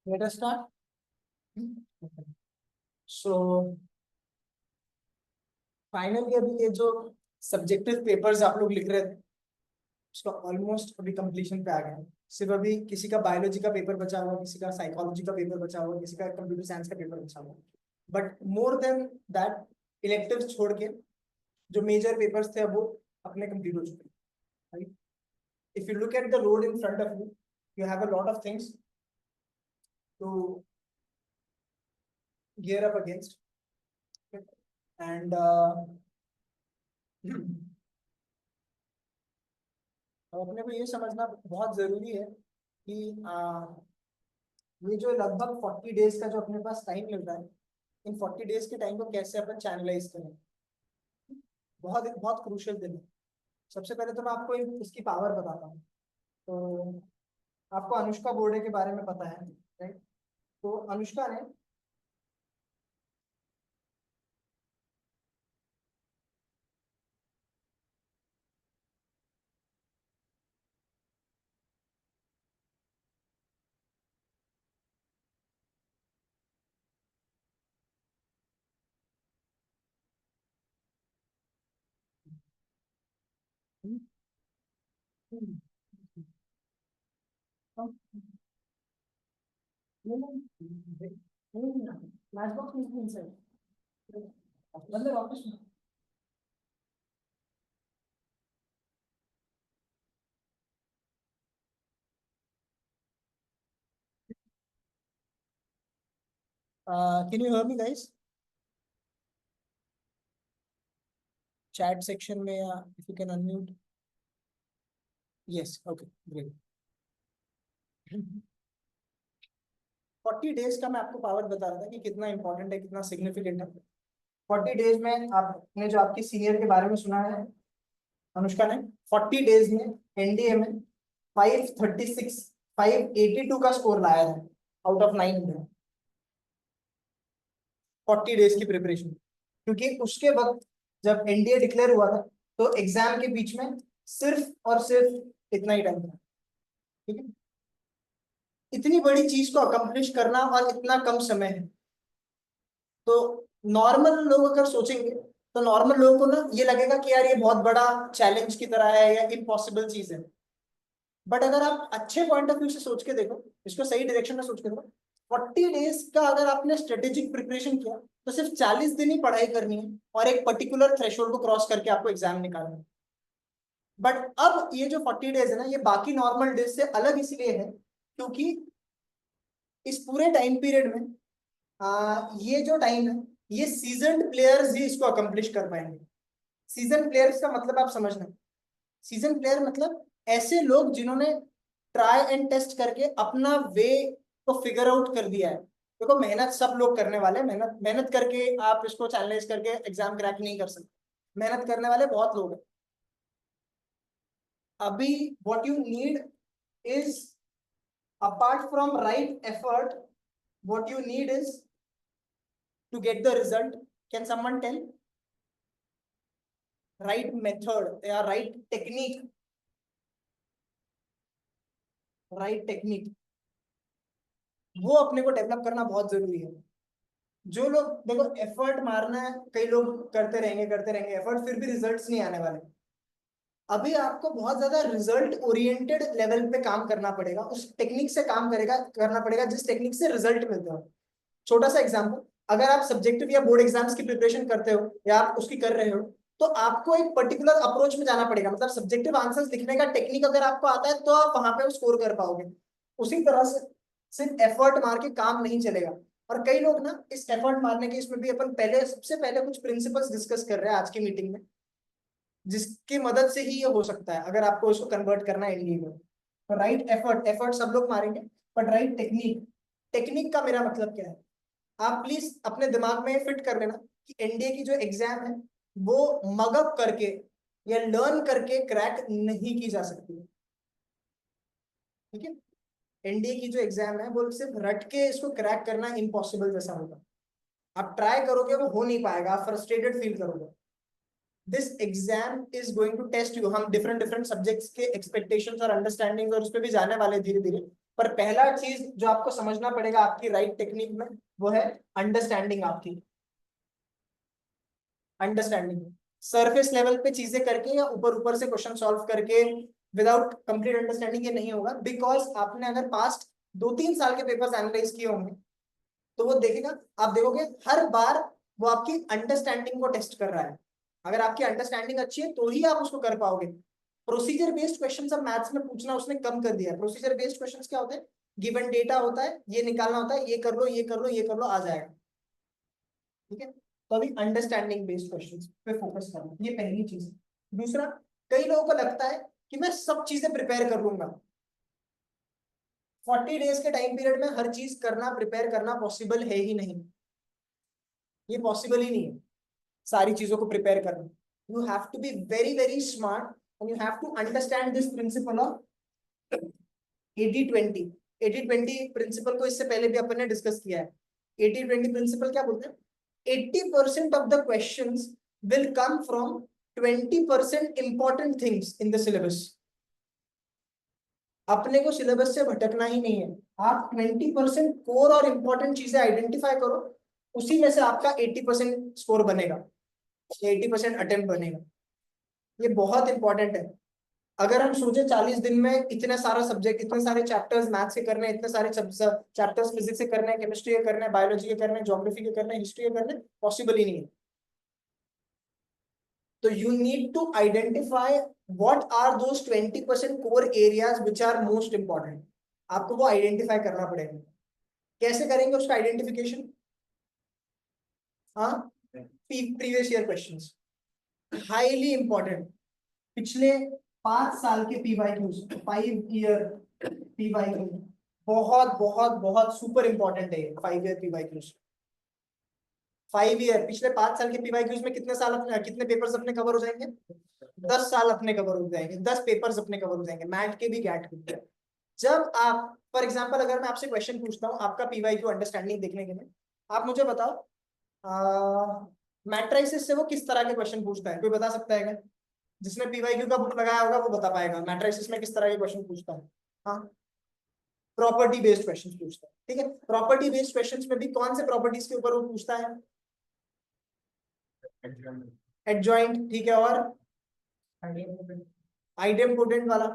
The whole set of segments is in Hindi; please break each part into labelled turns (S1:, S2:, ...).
S1: Let us start. So finally अभी ये जो सब्जेक्टिव पेपर्स आप लोग लिख रहे थे उसका ऑलमोस्ट अभी कंप्लीशन पे आ गया है। सिर्फ अभी किसी का बायोलॉजी का पेपर बचा हुआ, किसी का साइकोलॉजी का पेपर बचा हुआ, किसी का कंप्यूटर साइंस का पेपर बचा हुआ। But more than that electives छोड़ के जो मेजर पेपर्स थे अब वो अपने कंप्लीट हो चुके हैं, right? If you look at the road in front of you, you have a lot of things to gear up against, and अब अपने को ये समझना बहुत जरूरी है कि ये जो लगभग 40 डेज का जो अपने पास टाइम मिल रहा है, इन 40 डेज के टाइम को कैसे अपन चैनलाइज करें, बहुत बहुत क्रूशियल दिन है। सबसे पहले तो मैं आपको इसकी पावर बताता हूँ। तो आपको अनुष्का बोर्डे के बारे में पता है, राइट? तो अनुष्का ने मैच बॉक्स में मतलब वापस can you hear me guys? Chat section में या if you can unmute. Yes, okay, great. 40 days का मैं आपको पावर बता रहा था कि कितना इंपॉर्टेंट है, कितना सिग्निफिकेंट है। 40 डेज में आपने जो आपके सीनियर के बारे में सुना है अनुष्का ने, 40 डेज में एनडीए में 536 582 का स्कोर लाया है आउट ऑफ 900। 40 डेज की प्रिपरेशन, क्योंकि उसके वक्त जब एनडीए डिक्लेयर हुआ था तो एग्जाम के बीच में सिर्फ और सिर्फ इतना ही टाइम था, ठीक है? इतनी बड़ी चीज को अकम्प्लिश करना और इतना कम समय है, तो नॉर्मल लोग अगर सोचेंगे तो नॉर्मल लोगों को ना ये लगेगा कि यार ये बहुत बड़ा चैलेंज की तरह है या इम्पॉसिबल चीज है। बट अगर आप अच्छे पॉइंट ऑफ व्यू से सोच के देखो, इसको सही डायरेक्शन में सोच के देखो, 40 डेज का अगर आपने स्ट्रेटेजिक प्रिपरेशन किया तो सिर्फ 40 दिन ही पढ़ाई करनी है और एक पर्टिकुलर थ्रेशोल्ड को क्रॉस करके आपको एग्जाम निकालना है। बट अब ये जो 40 डेज है ना, ये बाकी नॉर्मल डेज से अलग इसलिए है क्योंकि इस पूरे टाइम पीरियड में ये जो टाइम है, ये सीजन्ड प्लेयर्स ही इसको अकम्प्लिश कर पाएंगे। सीजन प्लेयर्स का मतलब आप समझना, सीजन प्लेयर मतलब ऐसे लोग जिन्होंने ट्राई एंड टेस्ट करके अपना वे को फिगर आउट कर दिया है। देखो, मेहनत सब लोग करने वाले हैं, मेहनत मेहनत करके आप इसको चैलेंज करके एग्जाम क्रैक नहीं कर सकते। मेहनत करने वाले बहुत लोग हैं। अभी what you need is, apart from right effort, what you need is to get the result. Can someone tell? Right method या राइट टेक्निक, राइट टेक्निक वो अपने को डेवलप करना बहुत जरूरी है। जो लोग देखो एफर्ट मारना है, कई लोग करते रहेंगे एफर्ट, फिर भी रिजल्ट्स नहीं आने वाले। अभी आपको बहुत ज्यादा रिजल्ट ओरिएंटेड लेवल पे काम करना पड़ेगा, उस टेक्निक से काम करेगा करना पड़ेगा जिस टेक्निक से रिजल्ट मिलता हो। छोटा सा एग्जांपल, अगर आप सब्जेक्टिव या बोर्ड एग्जाम्स की प्रिपरेशन करते हो या आप उसकी कर रहे हो, तो आपको एक पर्टिकुलर अप्रोच में जाना पड़ेगा। मतलब सब्जेक्टिव आंसर्स लिखने का टेक्निक अगर आपको आता है तो आप वहां पे स्कोर कर पाओगे। उसी तरह से सिर्फ एफर्ट मार के काम नहीं चलेगा। और कई लोग ना इस एफर्ट मारने के इसमें भी अपन पहले सबसे पहले कुछ प्रिंसिपल्स डिस्कस कर रहे हैं आज की मीटिंग में, जिसकी मदद से ही ये हो सकता है अगर आपको इसको कन्वर्ट करना है एनडीए में। तो राइट एफर्ट, एफर्ट सब लोग मारेंगे, बट राइट टेक्निक, टेक्निक का मेरा मतलब क्या है, आप प्लीज अपने दिमाग में फिट कर लेना कि एनडीए की जो एग्जाम है वो मगअप करके या लर्न करके क्रैक नहीं की जा सकती है, ठीक है? एनडीए की जो एग्जाम है वो सिर्फ रट के इसको क्रैक करना इम्पॉसिबल जैसा होगा। आप ट्राई करोगे वो हो नहीं पाएगा, आप फ्रस्ट्रेटेड फील करोगे। This exam is going to test you. हम डिफरेंट डिफरेंट सब्जेक्ट्स के एक्सपेक्टेशंस और अंडरस्टैंडिंग और उस पर भी जाने वाले धीरे धीरे। पर पहला चीज जो आपको समझना पड़ेगा आपकी राइट टेक्निक में, वो है अंडरस्टैंडिंग। आपकी अंडरस्टैंडिंग सरफेस लेवल पे चीजें करके या ऊपर ऊपर से क्वेश्चन सॉल्व करके विदाउट कंप्लीट अंडरस्टैंडिंग ये नहीं होगा। बिकॉज आपने अगर पास्ट 2-3 साल के पेपर्स एनालाइज किए होंगे तो वो देखेगा, आप देखोगे हर बार वो आपकी अंडरस्टैंडिंग को टेस्ट कर रहा है। अगर आपकी अंडरस्टैंडिंग अच्छी है तो ही आप उसको कर पाओगे। प्रोसीजर बेस्ड क्वेश्चन अब मैथ्स में पूछना उसने कम कर दिया है। प्रोसीजर बेस्ड क्वेश्चंस क्या होते हैं, गिवन डेटा होता है, ये निकालना होता है, ये कर लो ये कर लो ये कर लो, आ जाएगा। ठीक है, तो अभी अंडरस्टैंडिंग बेस्ड क्वेश्चंस पे फोकस करना, ये पहली चीज है। दूसरा, कई लोगों को लगता है कि मैं सब चीजें प्रिपेयर कर लूंगा। 40 डेज के टाइम पीरियड में हर चीज करना, प्रिपेयर करना पॉसिबल है ही नहीं। ये पॉसिबल ही नहीं है सारी चीजों को प्रिपेयर करना। You have to be very very smart and you have to understand this principle of 80-20। 80-20 principle को इससे पहले भी अपन ने डिस्कस किया है। 80-20 प्रिंसिपल क्या बोलते हैं, 80% of the questions will come from 20% important things in the syllabus. अपने को सिलेबस से भटकना ही नहीं है। आप 20% कोर और इंपॉर्टेंट चीजें आइडेंटिफाई करो, उसी में से आपका 80% स्कोर बनेगा, 80% अटेम्प्ट बनेगा। ये बहुत इंपॉर्टेंट है। अगर हम सोचे 40 दिन में इतने सारा सब्जेक्ट, इतने सारे चैप्टर्स मैथ्स के करने, इतने सारे चैप्टर्स फिजिक्स के करने, केमिस्ट्री के करने, बायोलॉजी के करने, ज्योग्राफी के करने, हिस्ट्री के करने, पॉसिबल ही नहीं है। तो you need to identify what are those 20% core areas which are most important. आपको वो आइडेंटिफाई करना पड़ेगा। कैसे करेंगे उसका आइडेंटिफिकेशन? हाँ, previous year questions highly important. पिछले 5 साल के पीवाईक्यूज, 5 ईयर पीवाईक्यू बहुत बहुत बहुत सुपर इंपॉर्टेंट है। 5 ईयर पीवाईक्यूज, 5 ईयर पिछले 5 साल के पीवाईक्यूज में कितने साल अपने, कितने पेपर्स अपने कवर हो जाएंगे? 10 साल अपने कवर हो जाएंगे, 10 पेपर्स अपने कवर हो जाएंगे, मैट के भी गैट के भी। जब आप फॉर एग्जाम्पल अगर मैं आपसे क्वेश्चन पूछता हूँ आपका पीवाईक्यू अंडरस्टैंडिंग देखने के लिए, आप मुझे बताओ मैट्रिसेस से वो किस तरह के क्वेश्चन पूछता है? कोई बता सकता है क्या? जिसने पीवाईक्यू का बुक लगाया होगा वो बता पाएगा मैट्रिसेस में किस तरह के क्वेश्चन पूछता है। हाँ, प्रॉपर्टी बेस्ड क्वेश्चंस पूछता है। ठीक है, प्रॉपर्टी बेस्ड क्वेश्चंस में भी कौन से प्रॉपर्टीज के ऊपर वो पूछता है? एडजॉइंट, ठीक है, और आइडियम पोटेंट वाला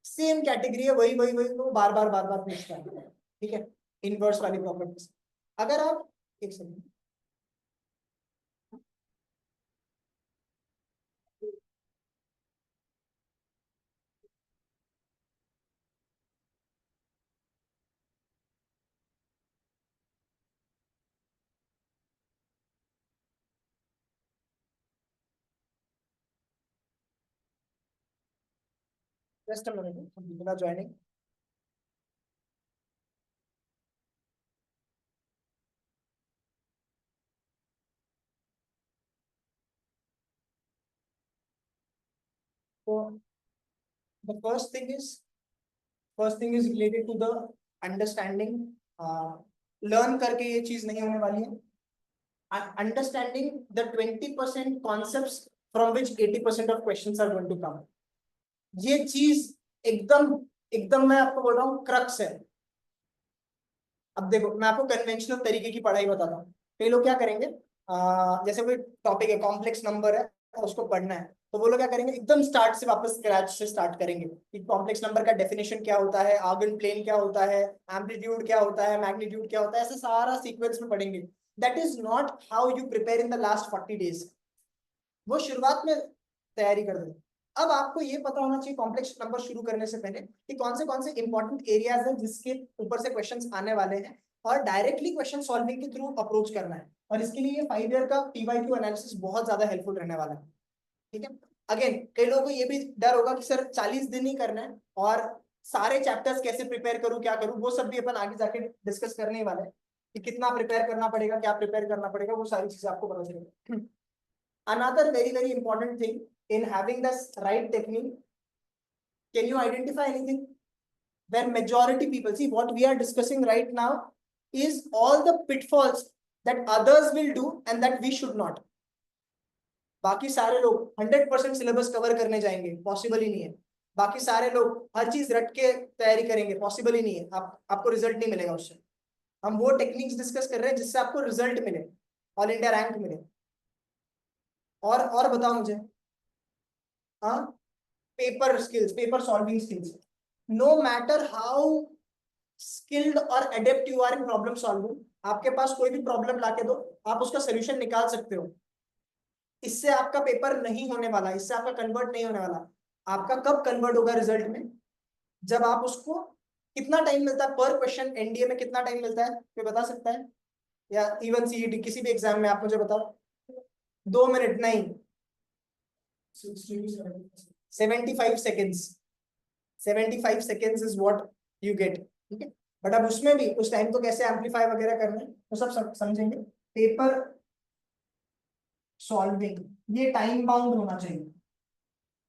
S1: सेम कैटेगरी है, वही वही वही वो बार बार पूछता है। ठीक है, इनवर्स वाली प्रॉपर्टीज। अगर आप एक second, just a minute, joining. तो the first thing is related to the understanding. Learn करके ये चीज नहीं होने वाली है। Understanding the 20% concepts from which 80% of questions are going to come. ये चीज एकदम एकदम मैं आपको बोल रहा हूँ क्रक्स है। अब देखो मैं आपको कन्वेंशनल तरीके की पढ़ाई बताता हूँ। कई लोग क्या करेंगे, जैसे कोई टॉपिक है, कॉम्प्लेक्स नंबर है, उसको पढ़ना है, तो वो लोग क्या करेंगे, एकदम स्टार्ट से वापस स्क्रैच से स्टार्ट करेंगे कि कॉम्प्लेक्स नंबर का डेफिनेशन क्या होता है, आर्गन प्लेन क्या होता है, एम्पलीट्यूड क्या होता है, मैग्नीट्यूड क्या होता है, ऐसे सारा सीक्वेंस में पढ़ेंगे। That is not how you prepare in the last 40 days. वो शुरुआत में तैयारी कर दो। अब आपको ये पता होना चाहिए कॉम्प्लेक्स नंबर शुरू करने से पहले कि कौन से इंपॉर्टेंट एरियाज हैं जिसके ऊपर से क्वेश्चंस आने वाले हैं, और डायरेक्टली क्वेश्चन सॉल्विंग के थ्रू अप्रोच करना है। और इसके लिए 5 ईयर का पीवाईक्यू एनालिसिस बहुत ज्यादा हेल्पफुल रहने वाला है। ठीक है, अगेन कई लोगों को ये भी डर होगा कि सर 40 दिन ही करना है और सारे चैप्टर्स कैसे प्रिपेयर करूं, क्या करूं, वो सब भी अपन आगे जाके डिस्कस करने वाले हैं कि कितना प्रिपेयर करना पड़ेगा, क्या प्रिपेयर करना पड़ेगा, वो सारी चीजें आपको पता चलेगी। Another very, very important thing in having this right technique, can you identify anything where majority people see what we are discussing right now is all the pitfalls that others will do and that we should not. बाकी सारे लोग 100% सिलेबस कवर करने जाएंगे, पॉसिबल ही नहीं है। बाकी सारे लोग हर चीज रट के तैयारी करेंगे, पॉसिबल ही नहीं है, आपको रिजल्ट नहीं मिलेगा उससे। हम वो टेक्निक्स डिस्कस कर रहे हैं जिससे आपको रिजल्ट मिले, ऑल इंडिया रैंक मिले। और बताओ मुझे। हाँ, paper skills, paper solving skills. No matter how skilled और adept you are in problem solving, आपके पास कोई भी प्रॉब्लम लाके दो, आप उसका सोल्यूशन निकाल सकते हो। इससे आपका पेपर नहीं होने वाला, इससे आपका कन्वर्ट नहीं होने वाला। आपका कब कन्वर्ट होगा रिजल्ट में, जब आप उसको, कितना टाइम मिलता है पर क्वेश्चन एनडीए में, कितना टाइम मिलता है कोई बता सकता है? या इवन सीईटी किसी भी एग्जाम में आप मुझे बताओ। 2 मिनट नहीं, 75 seconds. 75 seconds is what you get, ठीक है। बट अब उसमें भी उस टाइम को कैसे एम्पलीफाई वगैरह करना है वो सब समझेंगे। पेपर सॉल्विंग ये टाइम बाउंड होना चाहिए,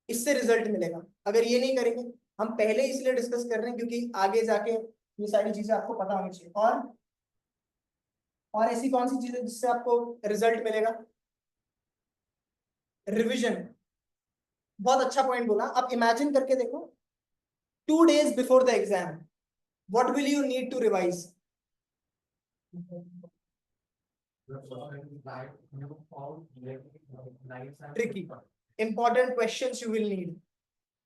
S1: इससे रिजल्ट मिलेगा। अगर ये नहीं करेंगे, हम पहले इसलिए डिस्कस कर रहे हैं क्योंकि आगे जाके ये सारी चीजें आपको पता होनी चाहिए। और ऐसी कौन सी चीजें जिससे आपको रिजल्ट मिलेगा? रिवीजन, बहुत अच्छा पॉइंट बोला। अब इमेजिन करके देखो, 2 days before the exam, what will you need to revise? Tricky, important questions you will need.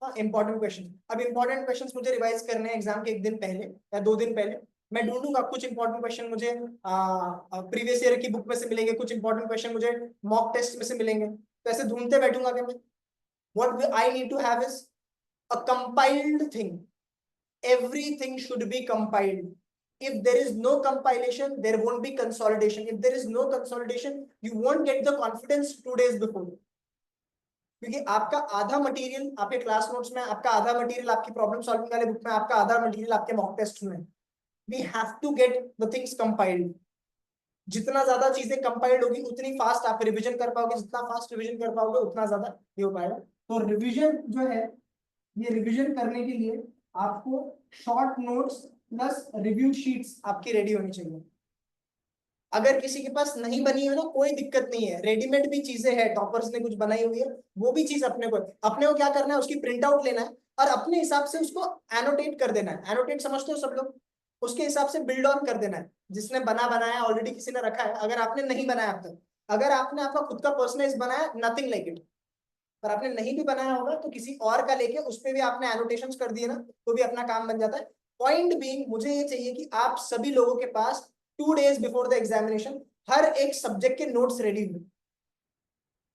S1: हाँ, इंपॉर्टेंट क्वेश्चन। अब इंपॉर्टेंट क्वेश्चंस मुझे रिवाइज करने हैं एग्जाम के 1 दिन पहले या 2 दिन पहले। मैं ढूंढूंगा कुछ इंपॉर्टेंट क्वेश्चन मुझे प्रीवियस ईयर की बुक में से मिलेंगे, कुछ इंपॉर्टेंट क्वेश्चन मुझे मॉक टेस्ट में से मिलेंगे। तो ऐसे ढूंढते बैठूंगा कि मैं, what I need to have is a compiled thing. Everything should be compiled. If there is no compilation, there won't be consolidation. If there is no consolidation, you won't get the confidence 2 days before. क्योंकि आपका आधा मटेरियल आपके क्लास नोट्स में, आपका आधा मटेरियल आपकी प्रॉब्लम सॉल्विंग वाले बुक में, आपका आधा मटेरियल आपके मॉक टेस्ट में। We have to get the things compiled. जितना ज्यादा चीजें कंपाइल्ड होगी उतनी फास्ट आप रिवीजन कर पाओगे, जितना फास्ट रिवीजन कर पाओगे उतना ज्यादा ये हो पाएगा। तो रिवीजन जो है, ये रिवीजन करने के लिए आपको short notes plus review sheets आपकी रेडी होनी चाहिए। अगर किसी के पास नहीं बनी हो ना, कोई दिक्कत नहीं है, रेडीमेड भी चीजें हैं, टॉपर्स ने कुछ बनाई हुई है, वो भी चीज अपने को क्या करना है, उसकी प्रिंट आउट लेना है और अपने हिसाब से उसको एनोटेट कर देना है। एनोटेट समझते हो सब लोग? उसके हिसाब से बिल्ड ऑन कर देना है। जिसने बनाया ऑलरेडी किसी ने रखा है, अगर आपने नहीं बनाया अब तक, अगर आपने आपका खुद का पर्सनलाइज बनाया, नथिंग लाइक इट। पर आपने नहीं भी बनाया होगा तो किसी और का लेके उस पर भी आपने एनोटेशंस कर दिए ना, तो भी अपना काम बन जाता है। पॉइंट बीइंग, मुझे ये चाहिए कि आप सभी लोगों के पास 2 days बिफोर द एग्जामिनेशन हर एक सब्जेक्ट के नोट्स रेडी हुए,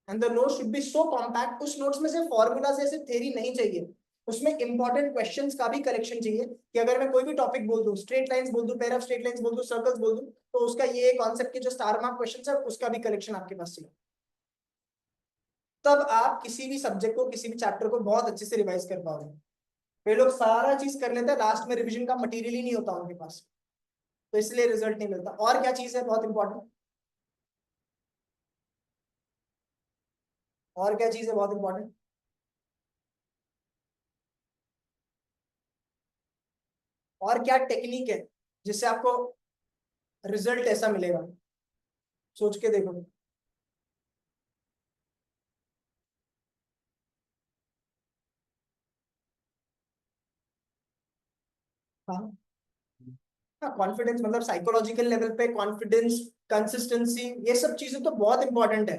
S1: and the note should be so compact. उस नोट्स में से फॉर्मूला से थ्योरी नहीं चाहिए, उसमें इंपॉर्टेंट क्वेश्चंस का भी कलेक्शन चाहिए। कि अगर मैं कोई भी टॉपिक बोल दूं, स्ट्रेट लाइंस बोल दूं, पेयर ऑफ स्ट्रेट लाइंस बोल दूं, सर्कल्स बोल दूं, तो उसका ये कॉन्सेप्ट के जो स्टार मार्क क्वेश्चंस है उसका भी कलेक्शन आपके पास चाहिए। तब आप किसी भी सब्जेक्ट को, किसी भी चैप्टर को बहुत अच्छे से रिवाइज कर पाओगे। वे लोग सारा चीज कर लेते हैं, लास्ट में रिवीजन का मटेरियल ही नहीं होता उनके पास, तो इसलिए रिजल्ट नहीं मिलता। और क्या चीज है बहुत इंपॉर्टेंट? और क्या चीज है बहुत इंपॉर्टेंट? और क्या टेक्निक है जिससे आपको रिजल्ट ऐसा मिलेगा? सोच के देखो। हाँ, हाँ, कॉन्फिडेंस मतलब साइकोलॉजिकल लेवल पे कॉन्फिडेंस, कंसिस्टेंसी, ये सब चीजें तो बहुत इंपॉर्टेंट है।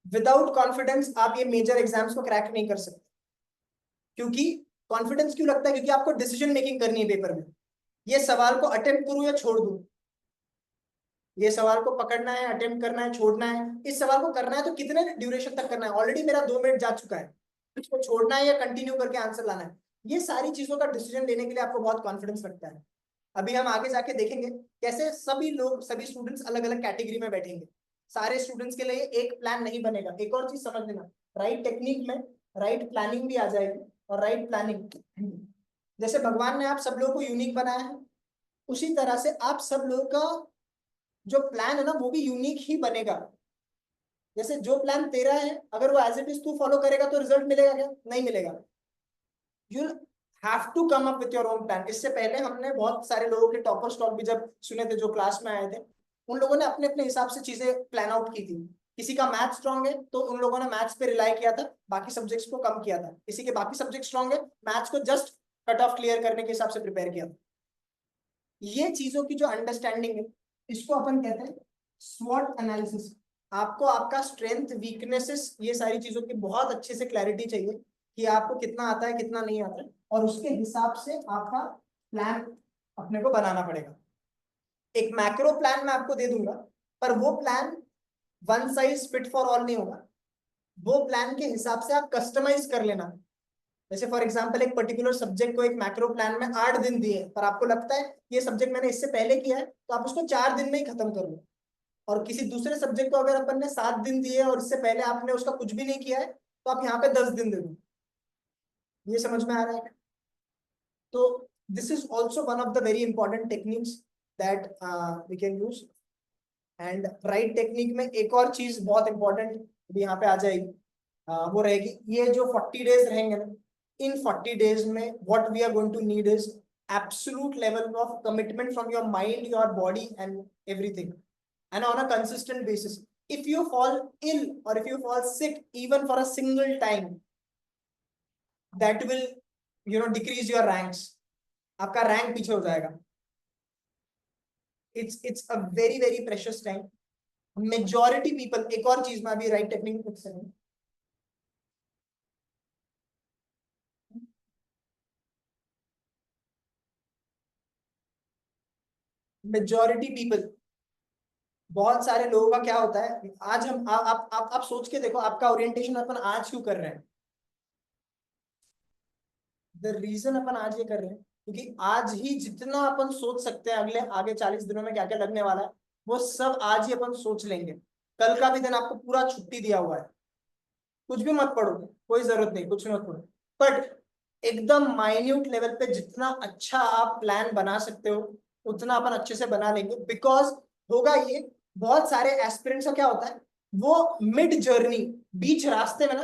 S1: विदाउट कॉन्फिडेंस आप ये मेजर एग्जाम्स को क्रैक नहीं कर सकते। क्योंकि कॉन्फिडेंस क्यों लगता है? क्योंकि आपको डिसीजन मेकिंग करनी है पेपर में। ये सवाल को अटेम्प्ट करूं या छोड़ दूं, ये सवाल को पकड़ना है, अटेम्प्ट करना है, छोड़ना है। इस सवाल को करना है तो कितने ड्यूरेशन तक करना है? ऑलरेडी मेरा 2 मिनट जा चुका है, इसको छोड़ना है या कंटिन्यू करके आंसर लाना है? ये सारी चीजों का डिसीजन लेने के लिए आपको बहुत कॉन्फिडेंस लगता है। अभी हम आगे जाके देखेंगे कैसे सभी लोग, सभी स्टूडेंट्स अलग अलग कैटेगरी में बैठेंगे। सारे स्टूडेंट्स के लिए एक प्लान नहीं बनेगा। एक और चीज समझ लेना, राइट टेक्निक में राइट प्लानिंग भी आ जाएगी। और राइट प्लानिंग, जैसे भगवान ने आप सब लोगों को यूनिक बनाया है, उसी तरह से आप सब लोगों का जो प्लान है ना वो भी यूनिक ही बनेगा। जैसे जो प्लान तेरा है, अगर वो एज इट इज तू फॉलो करेगा तो रिजल्ट मिलेगा क्या? नहीं मिलेगा। You have to come up with your own plan. इससे पहले हमने बहुत सारे लोगों के टॉपर स्टॉक भी जब सुने थे, जो क्लास में आए थे, उन लोगों ने अपने अपने हिसाब से चीजें प्लान आउट की थी। किसी का मैथ स्ट्रांग है तो उन लोगों ने मैथ्स पे रिलाई किया था, बाकी सब्जेक्ट्स को कम किया था। किसी के बाकी सब्जेक्ट स्ट्रांग है, मैथ्स को जस्ट कट ऑफ क्लियर करने के हिसाब से प्रिपेयर किया था। ये चीजों की जो अंडरस्टैंडिंग है, इसको अपन कहते हैं स्वॉट एनालिसिस। आपको आपका स्ट्रेंथ, वीकनेसेस, ये सारी चीजों की बहुत अच्छे से क्लैरिटी चाहिए कि आपको कितना आता है कितना नहीं आता है, और उसके हिसाब से आपका प्लान अपने को बनाना पड़ेगा। एक मैक्रो प्लान मैं आपको दे दूंगा, पर वो plan one size fit for all नहीं होगा। वो प्लान के हिसाब से आप कस्टमाइज कर लेना। जैसे फॉर एग्जांपल एक पर्टिकुलर सब्जेक्ट को एक मैक्रो प्लान में 8 दिन दिए, पर आपको लगता है ये सब्जेक्ट मैंने इससे पहले किया है, तो आप उसको 4 दिन में ही खत्म कर लो। और किसी दूसरे सब्जेक्ट को अगर अपन ने 7 दिन दिए और इससे पहले आपने उसका कुछ भी नहीं किया है, तो आप यहाँ पे 10 दिन दे दो। ये समझ में आ रहा है? तो this is also one of the very important techniques that we can use. And right technique में एक और चीज बहुत इंपॉर्टेंट अभी यहाँ पे आ जाएगी, वो रहेगी ये जो 40 डेज रहेंगे ना, इन 40 डेज में what we are going to need is absolute level of commitment from your mind, your body and everything, and on a consistent basis. If you fall ill or if you fall sick even for a single time, that will decrease your ranks. आपका रैंक पीछे हो जाएगा। it's a very very precious time. Majority people, एक और चीज मैं अभी राइट टेक्निक कुछ से मेजोरिटी पीपल, बहुत सारे लोगों का क्या होता है, आज हम आप सोच के देखो आपका ओरिएंटेशन अपन आज क्यों कर रहे हैं। द रीजन अपन आज ये कर रहे हैं क्योंकि आज ही जितना अपन सोच सकते हैं अगले आगे 40 दिनों में क्या क्या लगने वाला है, वो सब आज ही अपन सोच लेंगे। कल का भी दिन आपको पूरा छुट्टी दिया हुआ है, कुछ भी मत पढ़ो, कोई जरूरत नहीं, कुछ मत पढ़ो, बट एकदम माइन्यूट लेवल पे जितना अच्छा आप प्लान बना सकते हो उतना अपन अच्छे से बना लेंगे। बिकॉज होगा ये, बहुत सारे एस्पिरेंट्स का क्या होता है, वो मिड जर्नी, बीच रास्ते में ना,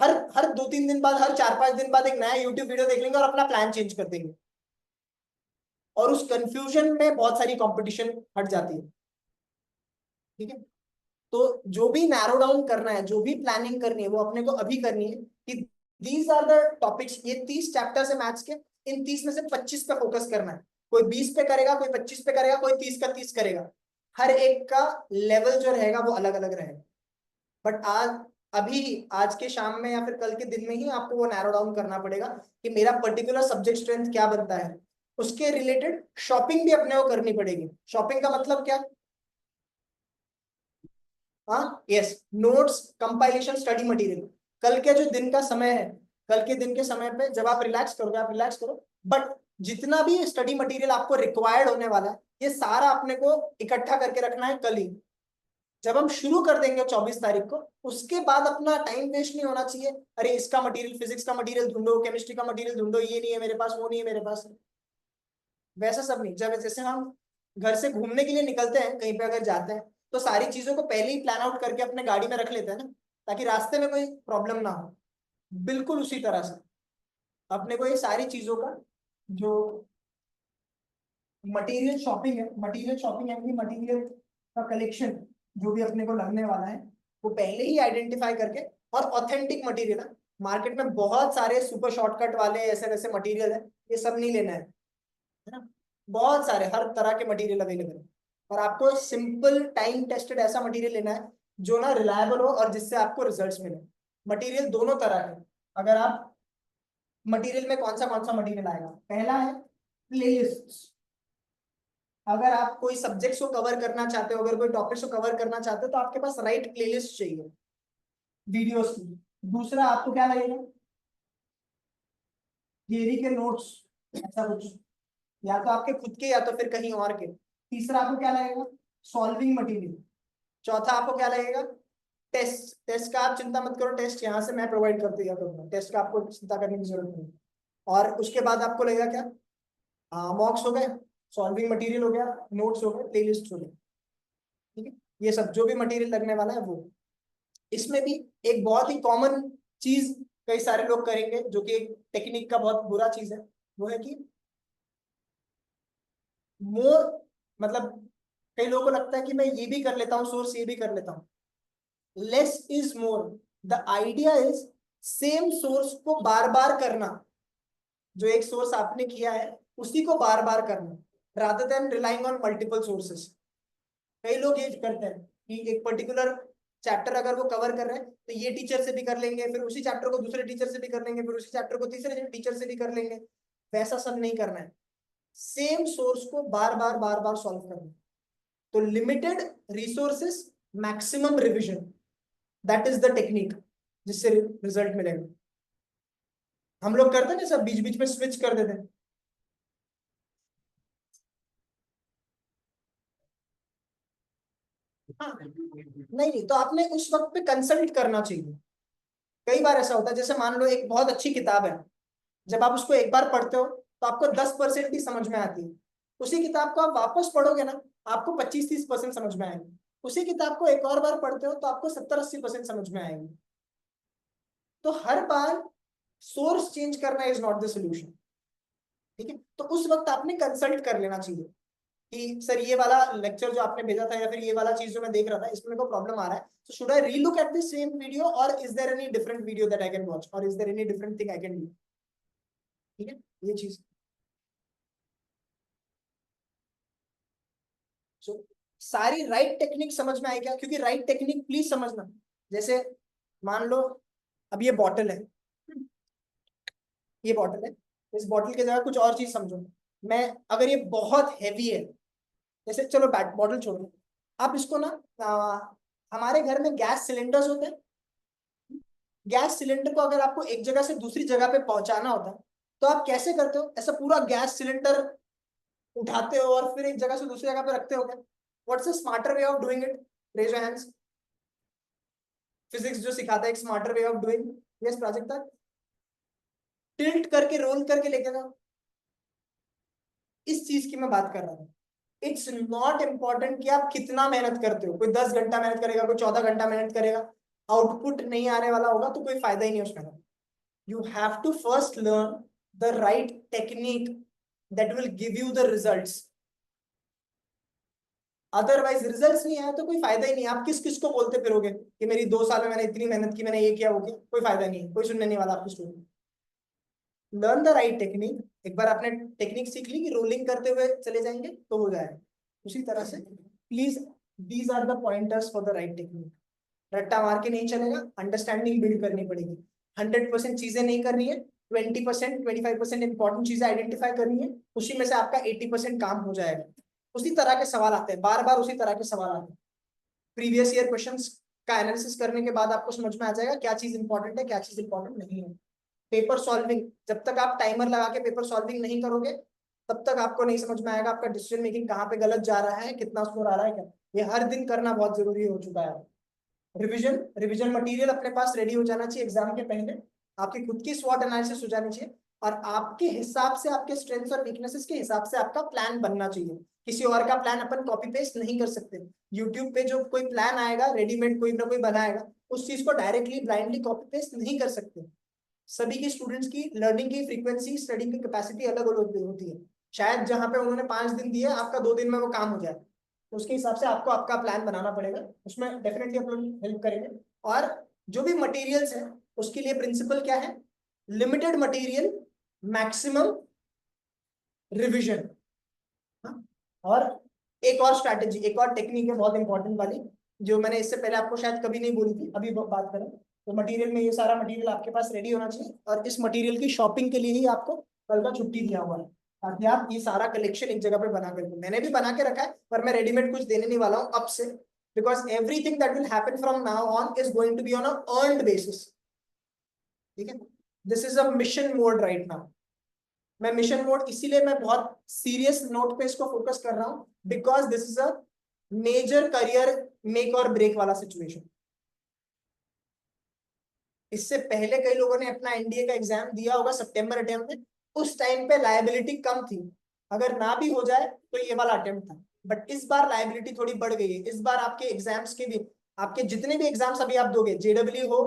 S1: हर हर 2-3 दिन बाद, हर 4-5 दिन बाद एक नया यूट्यूब वीडियो देख लेंगे और अपना प्लान चेंज कर देंगे, और उस कंफ्यूजन में बहुत सारी कंपटीशन हट जाती है। ठीक है, तो जो भी नैरो डाउन करना है, जो भी प्लानिंग करनी है, वो अपने को अभी करनी है कि दीज आर द टॉपिक्स, ये 30 चैप्टर्स है मैथ्स के, इन 30 में से 25 पे फोकस करना है। कोई 20 पे करेगा, कोई 25 पे करेगा, कोई 30 का 30 करेगा। हर एक का लेवल जो रहेगा वो अलग अलग रहेगा। बट आज, अभी आज के शाम में या फिर कल के दिन में ही आपको वो नैरो डाउन करना पड़ेगा कि मेरा पर्टिकुलर सब्जेक्ट स्ट्रेंथ क्या बनता है। उसके रिलेटेड शॉपिंग भी अपने को करनी पड़ेगी। शॉपिंग का मतलब क्या? हाँ, yes, notes, compilation, study material. कल के जो दिन का समय है, कल के दिन के समय पे जब आप रिलैक्स करोगे, आप रिलैक्स करो, बट जितना भी स्टडी मटेरियल आपको रिक्वायर्ड होने वाला है, ये सारा अपने को इकट्ठा करके रखना है कल ही। जब हम शुरू कर देंगे 24 तारीख को, उसके बाद अपना टाइम वेस्ट नहीं होना चाहिए, अरे इसका मटेरियल, फिजिक्स का मटेरियल ढूंढो, केमिस्ट्री का मटेरियल ढूंढो, ये नहीं है मेरे पास, वो नहीं है मेरे पास। वैसा सब नहीं। जब जैसे हम घर से घूमने के लिए निकलते हैं, कहीं पे अगर जाते हैं, तो सारी चीजों को पहले ही प्लान आउट करके अपने गाड़ी में रख लेते हैं ना, ताकि रास्ते में कोई प्रॉब्लम ना हो। बिल्कुल उसी तरह से अपने को ये सारी चीजों का जो मटेरियल शॉपिंग है, मटेरियल शॉपिंग यानी मटेरियल का कलेक्शन जो भी अपने को लगने वाला है, वो पहले ही आइडेंटिफाई करके, और ऑथेंटिक मटेरियल है। मार्केट में बहुत सारे सुपर शॉर्टकट वाले ऐसे वैसे मटेरियल है, ये सब नहीं लेना है ना। बहुत सारे हर तरह के मटेरियल अवेलेबल है, और आपको सिंपल टाइम टेस्टेड ऐसा मटेरियल लेना है जो ना रिलायबल हो और जिससे आपको रिजल्ट्स मिले। मटेरियल दोनों तरह है। अगर आप मटेरियल में कौन सा मटेरियल आएगा, पहला है प्लेलिस्ट। अगर आप कोई सब्जेक्ट्स को कवर करना चाहते हो, अगर कोई टॉपिक्स को कवर करना चाहते हो, तो आपके पास राइट प्लेलिस्ट चाहिए वीडियोस की। दूसरा आपको क्या लगेगा, थियरी के नोट्स, ऐसा कुछ, या तो आपके खुद के या तो फिर कहीं और के। तीसरा आपको क्या लगेगा, सॉल्विंग मटेरियल। चौथा आपको क्या लगेगा, टेस्ट। टेस्ट का आप चिंता मत करो, टेस्ट यहाँ से मैं प्रोवाइड कर दिया करूंगा, टेस्ट का आपको चिंता करने की जरूरत नहीं। और उसके बाद आपको लगेगा क्या, मॉक्स हो गए, सॉल्विंग मटेरियल हो गया, नोट्स हो गए, प्लेलिस्ट हो गए। ठीक है, ये सब जो भी मटेरियल लगने वाला है वो। इसमें भी एक बहुत ही कॉमन चीज कई सारे लोग करेंगे, जो कि एक टेक्निक का बहुत बुरा चीज है, वो है कि मोर, मतलब कई लोगों को लगता है कि मैं ये भी कर लेता हूँ सोर्स, ये भी कर लेता हूँ। Less is more. The idea is same source को बार बार करना, जो एक सोर्स आपने किया है उसी को बार बार करना, rather than relying on multiple sources. कई लोग ये करते हैं कि एक पर्टिकुलर चैप्टर अगर वो कवर कर रहे हैं तो ये टीचर से भी कर लेंगे, फिर उसी चैप्टर को दूसरे टीचर से भी कर लेंगे, फिर उसी चैप्टर को तीसरे टीचर से भी कर लेंगे। वैसा सब नहीं करना है, सेम सोर्स को बार बार सॉल्व करना। तो limited resources, maximum revision, that is the technique जिससे रिजल्ट मिलेगा। हम लोग करते हैं ना सब, बीच बीच में स्विच कर देते हैं। हाँ, नहीं तो आपने उस वक्त पे कंसल्ट करना चाहिए। कई बार ऐसा होता है, जैसे मान लो एक बहुत अच्छी किताब है, जब आप उसको एक बार पढ़ते हो तो आपको 10% ही समझ में आती है। उसी किताब को आप वापस पढ़ोगे ना, आपको 25-30% समझ में आएगी। उसी किताब को एक और बार पढ़ते हो तो आपको 70-80% समझ में आएगी। तो हर बार सोर्स चेंज करना इज नॉट द सोल्यूशन। ठीक है, तो उस वक्त आपने कंसल्ट कर लेना चाहिए कि सर ये वाला लेक्चर जो आपने भेजा था या फिर ये वाला चीज जो मैं देख रहा था इसमें मेरे को प्रॉब्लम आ रहा है, तो should I relook at the same video और is there any different video that I can watch और is there any different thing I can do. ठीक है, ये चीज। सो सारी राइट टेक्निक समझ में आई क्या? क्योंकि राइट टेक्निक प्लीज समझना, जैसे मान लो अब ये बॉटल है, ये बॉटल है, इस बॉटल की जगह कुछ और चीज समझो। मैं अगर ये बहुत हैवी है, जैसे चलो बैट बॉटल छोड़ो, आप इसको ना हमारे घर में गैस सिलेंडर्स होते हैं। गैस सिलेंडर को अगर आपको एक जगह से दूसरी जगह पे पहुंचाना होता है तो आप कैसे करते हो? ऐसा पूरा गैस सिलेंडर उठाते हो और फिर एक जगह से दूसरी जगह पे रखते हो क्या? What's a smarter way of doing it? Raise your hands. Physics जो सिखाता है एक smarter way of doing. Yes Prajakta, tilt करके रोल करके लेके जाओ। इस चीज की मैं बात कर रहा हूँ। इट्स नॉट इम्पॉर्टेंट कि आप कितना मेहनत करते हो, कोई 10 घंटा मेहनत करेगा, कोई 14 घंटा मेहनत करेगा, आउटपुट नहीं आने वाला होगा तो कोई फायदा ही नहीं उसमें। You have to first learn the right technique that will give you the results. Otherwise results नहीं आया तो कोई फायदा ही नहीं। आप किस किस को बोलते फिरोगे कि मेरी 2 साल में मैंने इतनी मेहनत की, मैंने ये किया वो किया? कोई फायदा नहीं है, कोई सुनने नहीं वाला आपकी story. Learn the right technique. एक बार आपने टेक्निक सीख ली कि रोलिंग करते हुए चले जाएंगे तो हो जाएगा। उसी तरह से please, these are the pointers for the right technique. रट्टा मार के नहीं चलेगा, अंडरस्टैंडिंग बिल्ड करनी पड़ेगी। 100% चीजें नहीं करनी है, 20% 25% इंपॉर्टेंट चीजें आइडेंटिफाई करनी है, उसी में से आपका 80% काम हो जाएगा। उसी तरह के सवाल आते हैं, बार बार उसी तरह के सवाल आते हैं। प्रीवियस ईयर क्वेश्चंस का एनालिसिस करने के बाद आपको समझ में आ जाएगा क्या चीज इंपॉर्टेंट है, क्या चीज इंपॉर्टेंट नहीं है। पेपर सॉल्विंग, जब तक आप टाइमर लगा के पेपर सॉल्विंग नहीं करोगे तब तक आपको नहीं समझ में आएगा आपका डिसीजन मेकिंग कहाँ पे गलत जा रहा है, कितना स्कोर आ रहा है क्या। ये हर दिन करना बहुत जरूरी हो चुका है। रिवीजन, रिवीजन मटेरियल अपने पास रेडी हो जाना चाहिए एग्जाम के पहले। आपकी खुद की स्वॉट एनालिसिस हो जानी चाहिए और आपके हिसाब से, आपके स्ट्रेंथ्स और वीकनेसेस के हिसाब से आपका प्लान बनना चाहिए। किसी और का प्लान अपन कॉपी पेस्ट नहीं कर सकते। यूट्यूब पे जो कोई प्लान आएगा रेडीमेड कोई ना कोई बनाएगा, उस चीज को डायरेक्टली ब्लाइंडली कॉपी पेस्ट नहीं कर सकते। सभी के स्टूडेंट्स की लर्निंग की फ्रीक्वेंसी, स्टडी की कैपेसिटी अलग अलग होती है। शायद जहां पे उन्होंने 5 दिन दिए आपका 2 दिन में वो काम हो जाए, तो उसके हिसाब से आपको आपका प्लान बनाना पड़ेगा। उसमें डेफिनेटली हम लोग हेल्प करेंगे। और जो भी मटेरियल्स है उसके लिए प्रिंसिपल क्या है? Limited material, maximum revision. और एक और स्ट्रैटेजी, एक और टेक्निक है बहुत इंपॉर्टेंट वाली, जो मैंने इससे पहले आपको शायद कभी नहीं बोली थी, अभी बात करें तो मटेरियल में ये सारा मटेरियल आपके पास रेडी होना चाहिए और इस मटेरियल की शॉपिंग के लिए ही आपको कल का छुट्टी दिया हुआ है, ताकि आप ये सारा कलेक्शन एक जगह पे बना करके, मैंने भी बना के रखा है पर मैं रेडीमेड कुछ देने नहीं वाला हूँ अब से, because everything that will happen from now on is going to be on a earned basis. ठीक है, this is a mission mode right now. मैं मिशन मोड इसीलिए मैं बहुत सीरियस नोट पे इसको फोकस कर रहा हूं, because this is a major career make और ब्रेक वाला सिचुएशन। इससे पहले कई लोगों ने अपना एनडीए का एग्जाम दिया होगा सितंबर अटेम्प्ट में, उस टाइम पे लायबिलिटी कम थी, अगर ना भी हो जाए तो ये वाला अटेम्प्ट था। बट इस बार लायबिलिटी थोड़ी बढ़ गई है। इस बार आपके एग्जाम्स के भी, आपके जितने भी एग्जाम्स अभी आप दोगे, जेडब्ल्यू हो,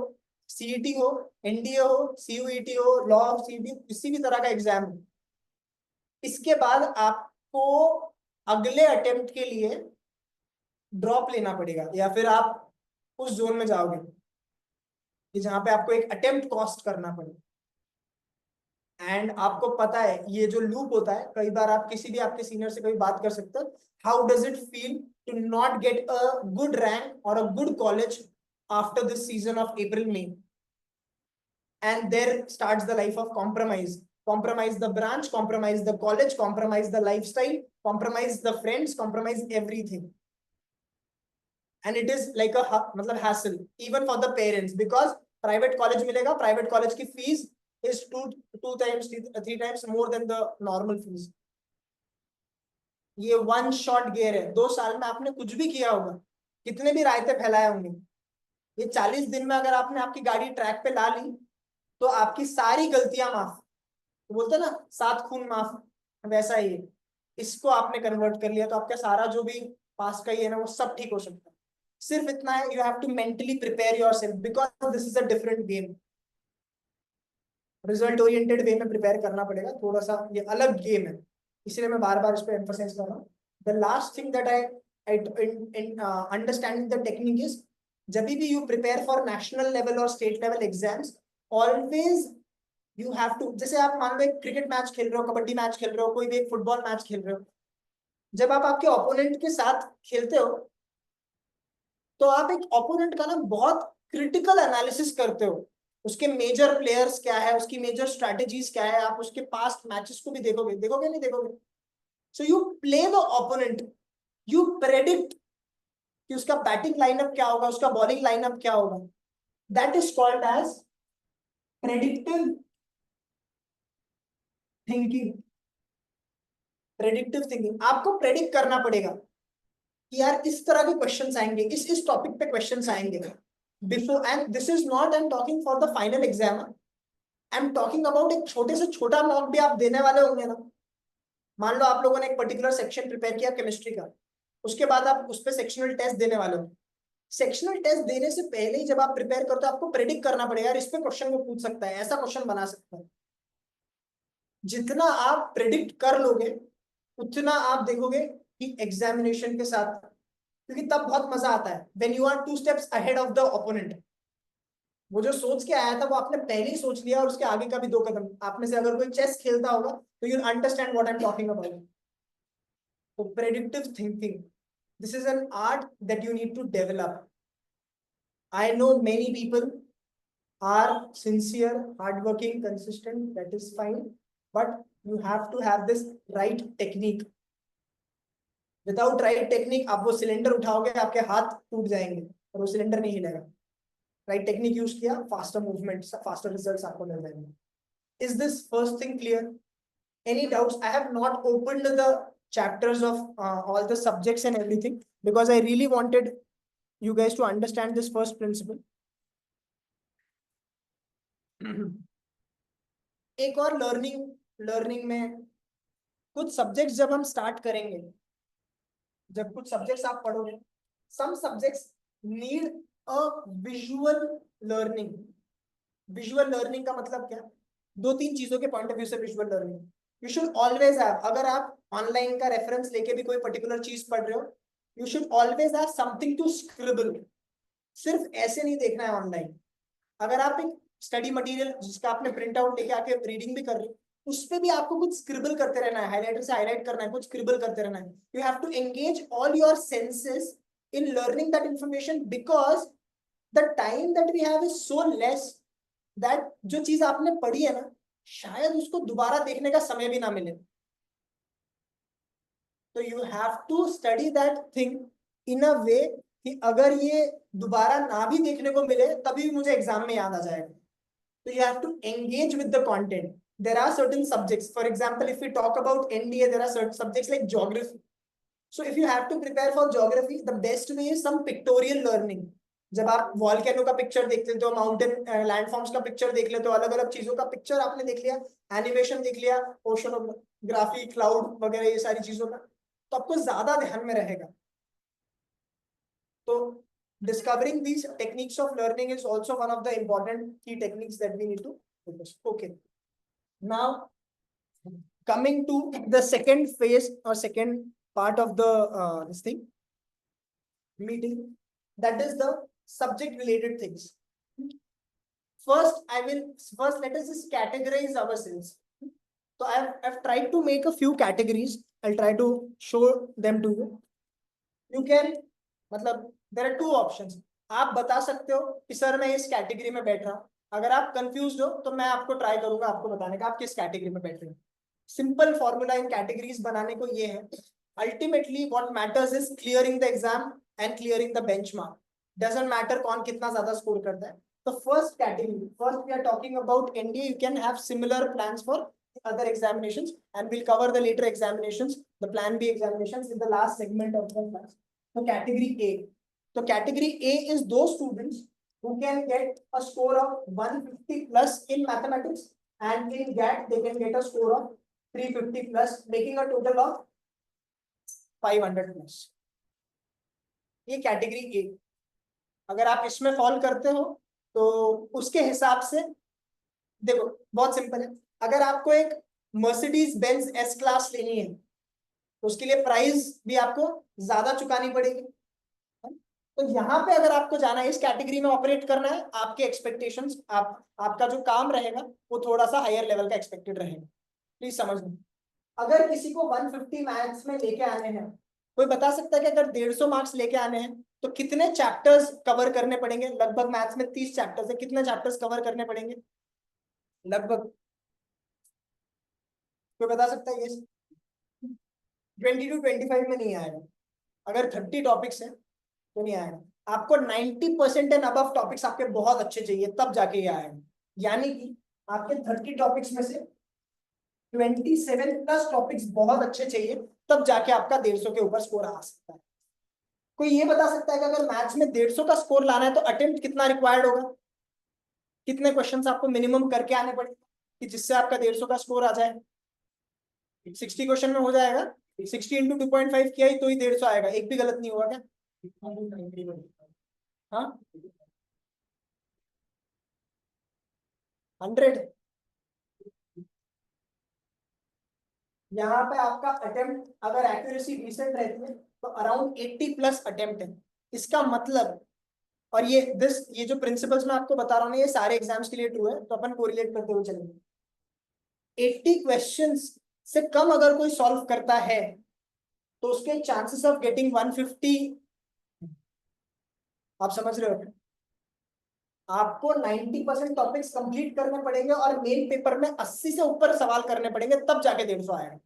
S1: सीईटी हो, एनडीए हो, सीयूईटी हो, लॉ ऑफ सीईटी, किसी भी तरह का एग्जाम हो, इसके बाद आपको अगले अटेम्प्ट के लिए ड्रॉप लेना पड़ेगा, या फिर आप उस जोन में जाओगे कि जहां पे आपको एक अटेम्प्ट कॉस्ट करना पड़े। एंड आपको पता है ये जो लूप होता है, कई बार आप किसी भी आपके सीनियर से कभी बात कर सकते हो, how does it feel to not get a good rank और a good college after this season of April May, and there starts the life of compromise. Compromise the branch, compromise the college, compromise the lifestyle, compromise the friends, compromise everything. And it is like a मतलब hassle even for the parents, because private college मिलेगा, private college की fees is two times, three times more than the normal fees. ये वन शॉट गेयर है, 2 साल में आपने कुछ भी किया होगा, कितने भी रायते फैलाए होंगे, ये 40 दिन में अगर आपने आपकी गाड़ी ट्रैक पे ला ली तो आपकी सारी गलतियां माफ। तो बोलते हैं ना 7 खून माफ, वैसा ही है। इसको आपने कन्वर्ट कर लिया तो आपका सारा जो भी पास का ही है ना, वो सब ठीक हो सकता है। सिर्फ इतना है, you have to mentally prepare yourself, because this is a different game. Result oriented way में प्रिपेयर करना पड़ेगा, थोड़ा सा ये अलग गेम है, इसलिए मैं बार बार इस पर एम्फोसाइज कर रहा हूँ। The last thing that I understanding the technique is, जब भी you prepare for national level और state level exams, always you have to, जैसे आप मान लो एक क्रिकेट मैच खेल रहे हो, कबड्डी मैच खेल रहे हो, कोई भी एक फुटबॉल मैच खेल रहे हो, जब आप आपके ओपोनेंट के साथ खेलते हो तो आप एक ओपोनेंट का ना बहुत क्रिटिकल एनालिसिस करते हो, उसके मेजर प्लेयर्स क्या है, उसकी मेजर स्ट्रेटेजीज क्या है, आप उसके पास्ट मैचेस को भी देखोगे, देखोगे नहीं देखोगे। So you play the opponent, you predict कि उसका बैटिंग लाइनअप क्या होगा, उसका बॉलिंग लाइनअप क्या होगा। That is called as predictive thinking. Predictive thinking, आपको प्रेडिक्ट करना पड़ेगा कि यार इस तरह के क्वेश्चंस आएंगे, इस टॉपिक पे क्वेश्चंस आएंगे before. And this is not I am talking for the final exam, I am talking about एक छोटे से छोटा मॉक भी आप देने वाले होंगे ना। मान लो आप लोगों ने एक पर्टिकुलर सेक्शन प्रिपेयर किया केमिस्ट्री का, उसके बाद आप उस पर सेक्शनल टेस्ट देने वाले हो। सेक्शनल टेस्ट देने से पहले ही जब आप प्रिपेयर करते हो, आपको प्रेडिक्ट करना पड़ेगा यार इस पे क्वेश्चन को पूछ सकता है, ऐसा क्वेश्चन बना सकता है। जितना आप प्रेडिक्ट कर लोगे उतना आप देखोगे कि एग्जामिनेशन के साथ, क्योंकि तब बहुत मजा आता है when you are 2 steps ahead of the opponent. वो जो सोच के आया था वो आपने पहले ही सोच लिया, और उसके आगे का भी 2 कदम। आप में से अगर कोई चेस खेलता होगा तो you understand what I am talking about. तो predictive thinking, this is an art that you need to develop. I know many people are sincere, hardworking, consistent, that is fine, but you have to have this right technique. Without right technique, आप वो सिलेंडर उठाओगे आपके हाथ टूट जाएंगे और वो सिलेंडर नहीं हिलेगा। राइट टेक्निक यूज किया, फास्टर मूवमेंट, फास्टर रिजल्ट्स आपको मिल जाएंगे। Is this first thing clear? Any doubts? I have not opened the chapters of all the subjects and everything because I really wanted you guys to understand this first principle. एक और लर्निंग में कुछ सब्जेक्ट्स जब हम स्टार्ट करेंगे, जब कुछ सब्जेक्ट्स आप पढ़ोगे, some subjects need a visual learning. Visual learning का मतलब क्या? 2-3 चीजों के पॉइंट ऑफ व्यू से visual learning you should always have. अगर आप ऑनलाइन का रेफरेंस लेके भी कोई पर्टिकुलर चीज पढ़ रहे हो, you should always have something to scribble. सिर्फ ऐसे नहीं देखना है ऑनलाइन। अगर आप एक स्टडी मटेरियल जिसका आपने प्रिंट आउट लेके आके रीडिंग भी कर रहे हो, उस पे भी आपको कुछ स्क्रिबल करते रहना है, हाइलाइटर से हाईलाइट करना है, कुछ स्क्रिबल करते रहना है। You have to engage all your senses in learning that information, because the time that we have is so less that जो चीज आपने पढ़ी है ना, शायद उसको दोबारा देखने का समय भी ना मिले। तो you have to study that thing in a way कि अगर ये दोबारा ना भी देखने को मिले तभी भी मुझे एग्जाम में याद आ जाएगा। So you have to engage with the content. There are certain subjects. For example, if we talk about NDA, there are certain subjects like geography. So if you have to prepare for geography, the best way is some pictorial learning. जब आप वॉल्केनो का पिक्चर देख लेते हो, माउंटेन लैंडफॉर्म्स का पिक्चर देख लेते हो, अलग अलग चीजों का पिक्चर आपने देख लिया, एनिमेशन देख लिया, ओशनोग्राफी, क्लाउड वगैरह, ये सारी चीजों का, तो आपको ज्यादा ध्यान में रहेगा। तो discovering these techniques of learning is also one of the important key techniques that we need to focus. Okay, now coming to the second phase or second part of the this thing meeting, that is the subject related things. First let us just categorize ourselves. So I've tried to make a few categories. I'll try to show them to you. You can, मतलब there are two options. आप बता सकते हो कि सर मैं इस कैटेगरी में बैठ रहा हूँ. अगर आप कंफ्यूज हो तो मैं आपको ट्राई करूंगा आपको बताने का आप किस कैटेगरी में बैठ रहे हो. सिंपल फॉर्मूला इन कैटेगरीज बनाने को ये है. Ultimately what matters is clearing the exam and clearing the benchmark. Doesn't matter कौन कितना ज्यादा स्कोर करता है. तो first category, first we are talking about NDA. You can have similar plans for other examinations and we'll cover the later examinations, the plan B examinations in the last segment of the class. So category A. So category A is those students who can get a score of 150 plus in mathematics and in GAT they can get a score of 350 plus, making a total of 500 plus. ये कैटेगरी A. अगर आप इसमें फॉल करते हो तो उसके हिसाब से देखो बहुत सिंपल है. अगर आपको एक मर्सिडीज बेंज एस क्लास लेनी है तो उसके लिए प्राइस भी आपको ज्यादा चुकानी पड़ेगी. तो यहाँ पे अगर आपको जाना है, इस कैटेगरी में ऑपरेट करना है, आपके एक्सपेक्टेशंस, आपका जो काम रहेगा वो थोड़ा सा हायर लेवल का एक्सपेक्टेड रहेगा. प्लीज समझ लो. अगर किसी को 150 मैथ्स में लेके आने हैं, कोई बता सकता है कि अगर 150 मार्क्स लेके आने हैं तो कितने चैप्टर्स कवर करने पड़ेंगे. लगभग मैथ्स में 30 चैप्टर्स है, कितने चैप्टर्स कवर करने पड़ेंगे लगभग, कोई बता सकता है. ये 20 to 25 में नहीं आएगा. अगर 30 टॉपिक्स है तो नहीं आएगा. आपको 90% एंड अबव टॉपिक्स आपके बहुत अच्छे चाहिए तब जाके ये आएगा. यानी कि आपके 30 टॉपिक्स में से 27 प्लस टॉपिक्स बहुत अच्छे चाहिए तब जाके आपका 150 के ऊपर स्कोर आ सकता है. कोई ये बता सकता है कि अगर मैथ्स में 150 का स्कोर लाना है तो अटेम्प्ट कितना रिक्वायर्ड होगा, कितने क्वेश्चंस आपको मिनिमम करके आने पड़ेंगे कि जिससे आपका 150 का स्कोर आ जाए. 60 क्वेश्चन में हो जाएगा. 60 इंटू 2.5 किया ही तो ही 150 आएगा. एक भी गलत नहीं हुआ क्या? हाँ 100. यहाँ पे आपका अटेम्प्ट अगर एक्यूरेसी डिसेंट रहती है तो अराउंड 80 प्लस अटेम्प्ट है. इसका मतलब, और ये जो प्रिंसिपल्स मैं आपको बता रहा हूँ ना ये सारे एग्जाम्स के लिए ट्रू है, तो अपन कोरिलेट करते हुए चलेंगे. 80 क्वेश्चंस से कम अगर कोई सॉल्व करता है तो उसके चांसेस ऑफ गेटिंग 150, आप समझ रहे हो. आपको 90% टॉपिक्स कंप्लीट करने पड़ेंगे और मेन पेपर में 80 से ऊपर सवाल करने पड़ेंगे तब जाके 150 आएगा.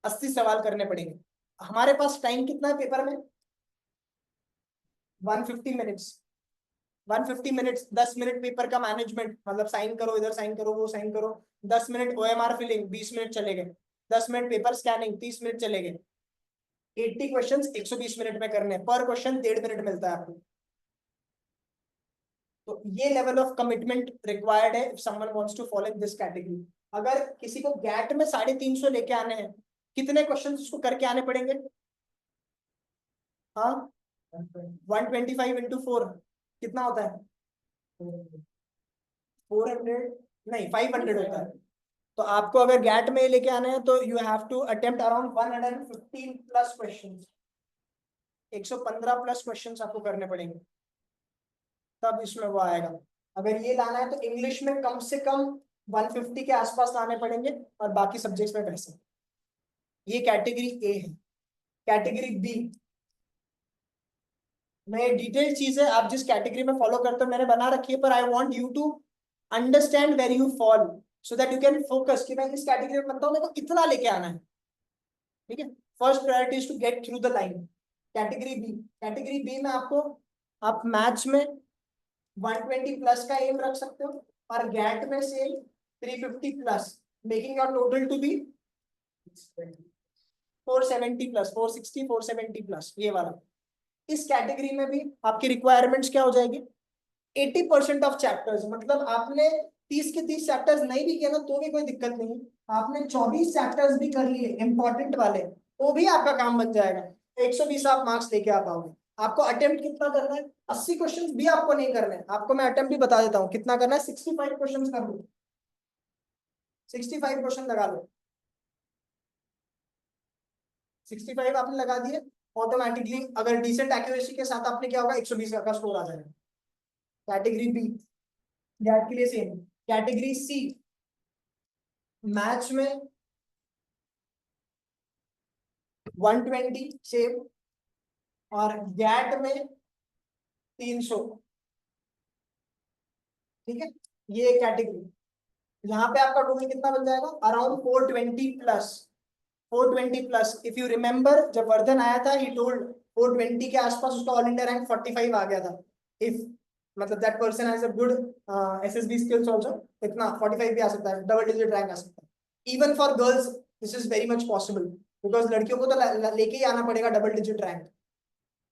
S1: 80 सवाल करने पड़ेंगे. हमारे पास टाइम कितना है पेपर में? 150 मिनट्स. 150 मिनट्स, 10 मिनट पेपर का मैनेजमेंट, मतलब साइन करो, इधर साइन करो, वो साइन करो. 10 मिनट ओएमआर फिलिंग, 20 मिनट चले गए. 10 मिनट पेपर स्कैनिंग, 30 मिनट चले गए. 80 क्वेश्चंस 120 मिनट में करने, पर क्वेश्चन 1.5 मिनट मिलता है आपको. तो ये लेवल ऑफ कमिटमेंट रिक्वायर्ड है if someone wants to follow in this category. अगर किसी को गैट में 350 लेके आने हैं, कितने क्वेश्चंस उसको करके आने पड़ेंगे? हाँ 125 इंटू 4 कितना होता है? 400 नहीं 500 होता है. तो आपको अगर गैट में लेके आने हैं तो you have to attempt around 115 plus questions. 115 plus questions आपको करने पड़ेंगे तब इसमें वो आएगा. अगर ये लाना है तो इंग्लिश में कम से कम 150 के आसपास लाने पड़ेंगे और बाकी सब्जेक्ट्स में वैसे. ये कैटेगरी ए है. कैटेगरी बी में डिटेल चीज है, आप जिस कैटेगरी में फॉलो करते हो मैंने बना रखी है, पर I want you to understand where you fall so that you can focus कि मैं इस कैटेगरी में बनता हूँ, मेरे को इतना लेके आना है. ठीक है. First priority is to get through the line. Category B. Category B में आपको, आप मैथ्स में 120 प्लस का एम रख सकते हो और गैट में से 350 plus, making your total to be 470 plus, 460, 470 plus. ये वाला. इस कैटेगरी में भी आपकी रिक्वायरमेंट्स क्या हो जाएगी? 80% ऑफ चैप्टर्स. मतलब आपने 30 के 30 चैप्टर्स नहीं भी किया ना तो भी कोई दिक्कत नहीं. आपने 24 चैप्टर्स भी कर लिए इंपॉर्टेंट वाले तो भी आपका काम बन जाएगा. 120 आप मार्क्स लेके आ पाओगे. आपको अटेम्प्ट कितना करना है? 80 क्वेश्चंस भी आपको नहीं करने हैं. आपको मैं अटेम्प्ट भी बता देता हूँ कितना करना है. 65 क्वेश्चंस कर लो. 65 क्वेश्चन लगा लो. 65 आपने लगा दिए. ऑटोमेटिकली अगर डिसेंट एक्यूरेसी के साथ आपने क्या होगा 120 का स्कोर आ जाएगा। कैटेगरी बी गैट के लिए सेम। कैटेगरी सी मैथ्स में 120 सेम, और गैट में 300। ठीक है, ये कैटेगरी। यहाँ पे आपका टोटल कितना बन जाएगा, around 420 plus. 420 plus, if you remember जब वर्धन आया था ही टोल्ड 420 के आसपास उसका ऑल इंडिया रैंक 45 आ गया था। इफ मतलब that person has a good SSB skills also, इतना 45 भी आ सकता है, डबल डिजिट रैंक आ सकता है। Even for girls this is very much possible, because लड़कियों को तो लेके ही आना पड़ेगा डबल डिजिट रैंक,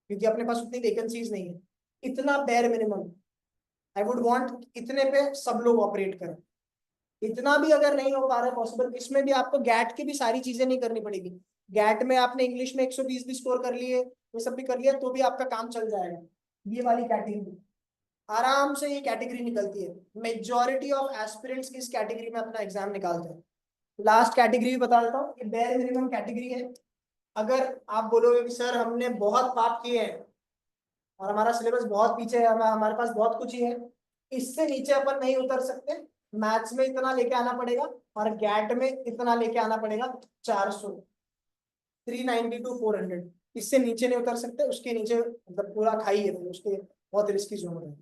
S1: क्योंकि अपने पास उतनी वैकेंसीज नहीं है। इतना bare minimum I would want, इतने पे सब लोग ऑपरेट करें। इतना भी अगर नहीं हो पा रहा है पॉसिबल, इसमें भी आपको गैट की भी सारी चीजें नहीं करनी पड़ेगी। गैट में आपने इंग्लिश में 120 भी स्कोर कर लिए, ये सब भी कर लिया, तो भी आपका काम चल जाएगा। ये वाली कैटेगरी आराम से, ये कैटेगरी निकलती है। मेजॉरिटी ऑफ एस्पिरेंट्स इस कैटेगरी में अपना एग्जाम निकालते हैं। लास्ट कैटेगरी भी बता देता हूँ, बेयर मिनिमम कैटेगरी है। अगर आप बोलोगे कि सर हमने बहुत पाप किए हैं और हमारा सिलेबस बहुत पीछे है, हमारे पास बहुत कुछ ही है, इससे नीचे अपन नहीं उतर सकते। मैथ्स में इतना लेके आना पड़ेगा, और गैट में इतना लेके आना पड़ेगा, 400, 390 टू 400। इससे नीचे नहीं उतर सकते, उसके नीचे मतलब पूरा खाई है, तो उसके बहुत रिस्की जोन है।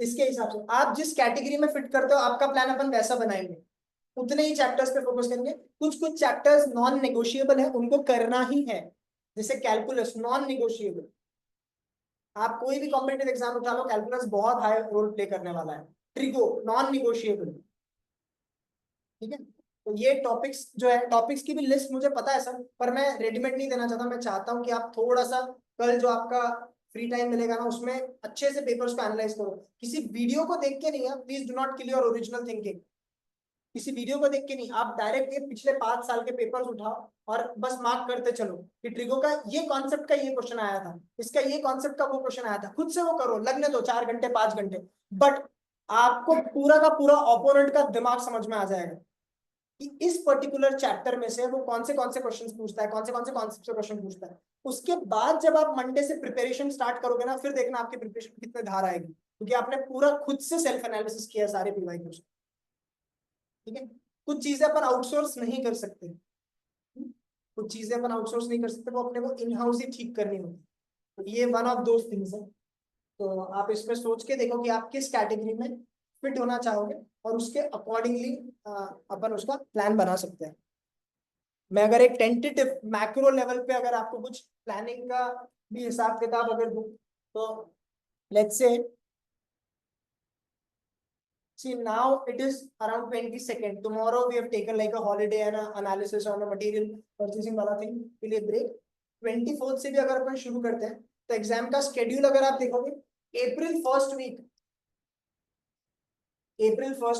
S1: इसके हिसाब से आप जिस कैटेगरी में फिट करते हो, आपका प्लान अपन वैसा बनाएंगे। उतने ही चैप्टर्स पे फोकस करेंगे। कुछ कुछ चैप्टर्स नॉन नेगोशिएबल है, उनको करना ही है। जैसे कैलकुलस नॉन नेगोशिएबल, आप कोई भी कॉम्पिटेटिव एग्जाम उठा लो, कैलकुलस बहुत हाई रोल प्ले करने वाला है। Trigo non negotiable. ठीक है, तो ये टॉपिक्स जो है, टॉपिक्स की भी लिस्ट मुझे पता है सर, पर मैं रेडीमेड नहीं देना चाहता। मैं चाहता हूँ कि आप थोड़ा सा कल जो आपका फ्री टाइम मिलेगा ना, उसमें अच्छे से पेपर्स को एनालाइज करो। किसी वीडियो को देख के नहीं है, please do not kill your original thinking. किसी वीडियो को देख के नहीं, आप डायरेक्ट ये पिछले 5 साल के पेपर्स उठाओ और बस मार्क करते चलो कि ट्रिगो का ये कॉन्सेप्ट का ये क्वेश्चन आया था, इसका ये कॉन्सेप्ट का वो क्वेश्चन आया था। खुद से वो करो, लगने दो 4 घंटे 5 घंटे, बट आपको पूरा का पूरा ओपोनेंट का दिमाग समझ में आ जाएगा कि इस पर्टिकुलर चैप्टर में से वो कौन से क्वेश्चन पूछता है, कौन से कॉन्सेप्ट से क्वेश्चन पूछता है। उसके बाद जब आप मंडे से प्रिपरेशन स्टार्ट करोगे ना, फिर देखना आपकी प्रिपरेशन कितने धार आएगी, क्योंकि आपने पूरा खुद से सेल्फ एनालिसिस किया सारे पीवाई क्वेश्चन। ठीक है, कुछ चीजें अपन आउटसोर्स नहीं कर सकते, कुछ चीजें अपन आउटसोर्स नहीं कर सकते, वो अपने को इन हाउस ही ठीक करनी होती। तो ये वन ऑफ दोज थिंग्स है। तो आप इसमें सोच के देखो कि आप किस कैटेगरी में फिट होना चाहोगे, और उसके अकॉर्डिंगली अपन उसका प्लान बना सकते हैं। मैं अगर एक टेंटेटिव मैक्रो लेवल पे अगर आपको कुछ प्लानिंग का भी हिसाब किताब अगर दूं, तो let's say see now it is around 22nd. Tomorrow we have taken like a holiday and a analysis on a material purchasing वाला thing के लिए break। 24th से भी अगर अपन शुरू करते हैं, तो एग्जाम का स्केड्यूल अगर आप देखोगे, April 1st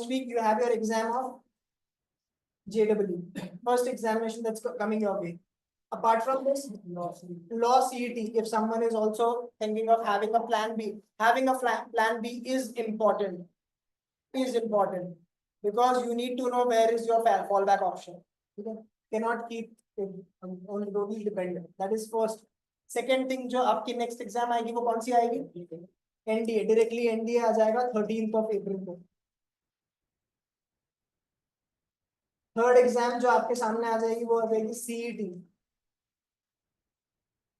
S1: week you have your exam of JW, first examination that's coming your way. Apart from this, law CET, if someone is also thinking of having a plan B, having a plan B is important, because you need to know where is your fallback option. You cannot keep it only totally dependent. That is first. Second thing, जो आपकी next exam आएगी वो कौन सी आएगी? NDA, directly NDA आ जाएगा 13th of April को। थर्ड एग्जाम जो आपके सामने आ जाएगी वो आ जाएगी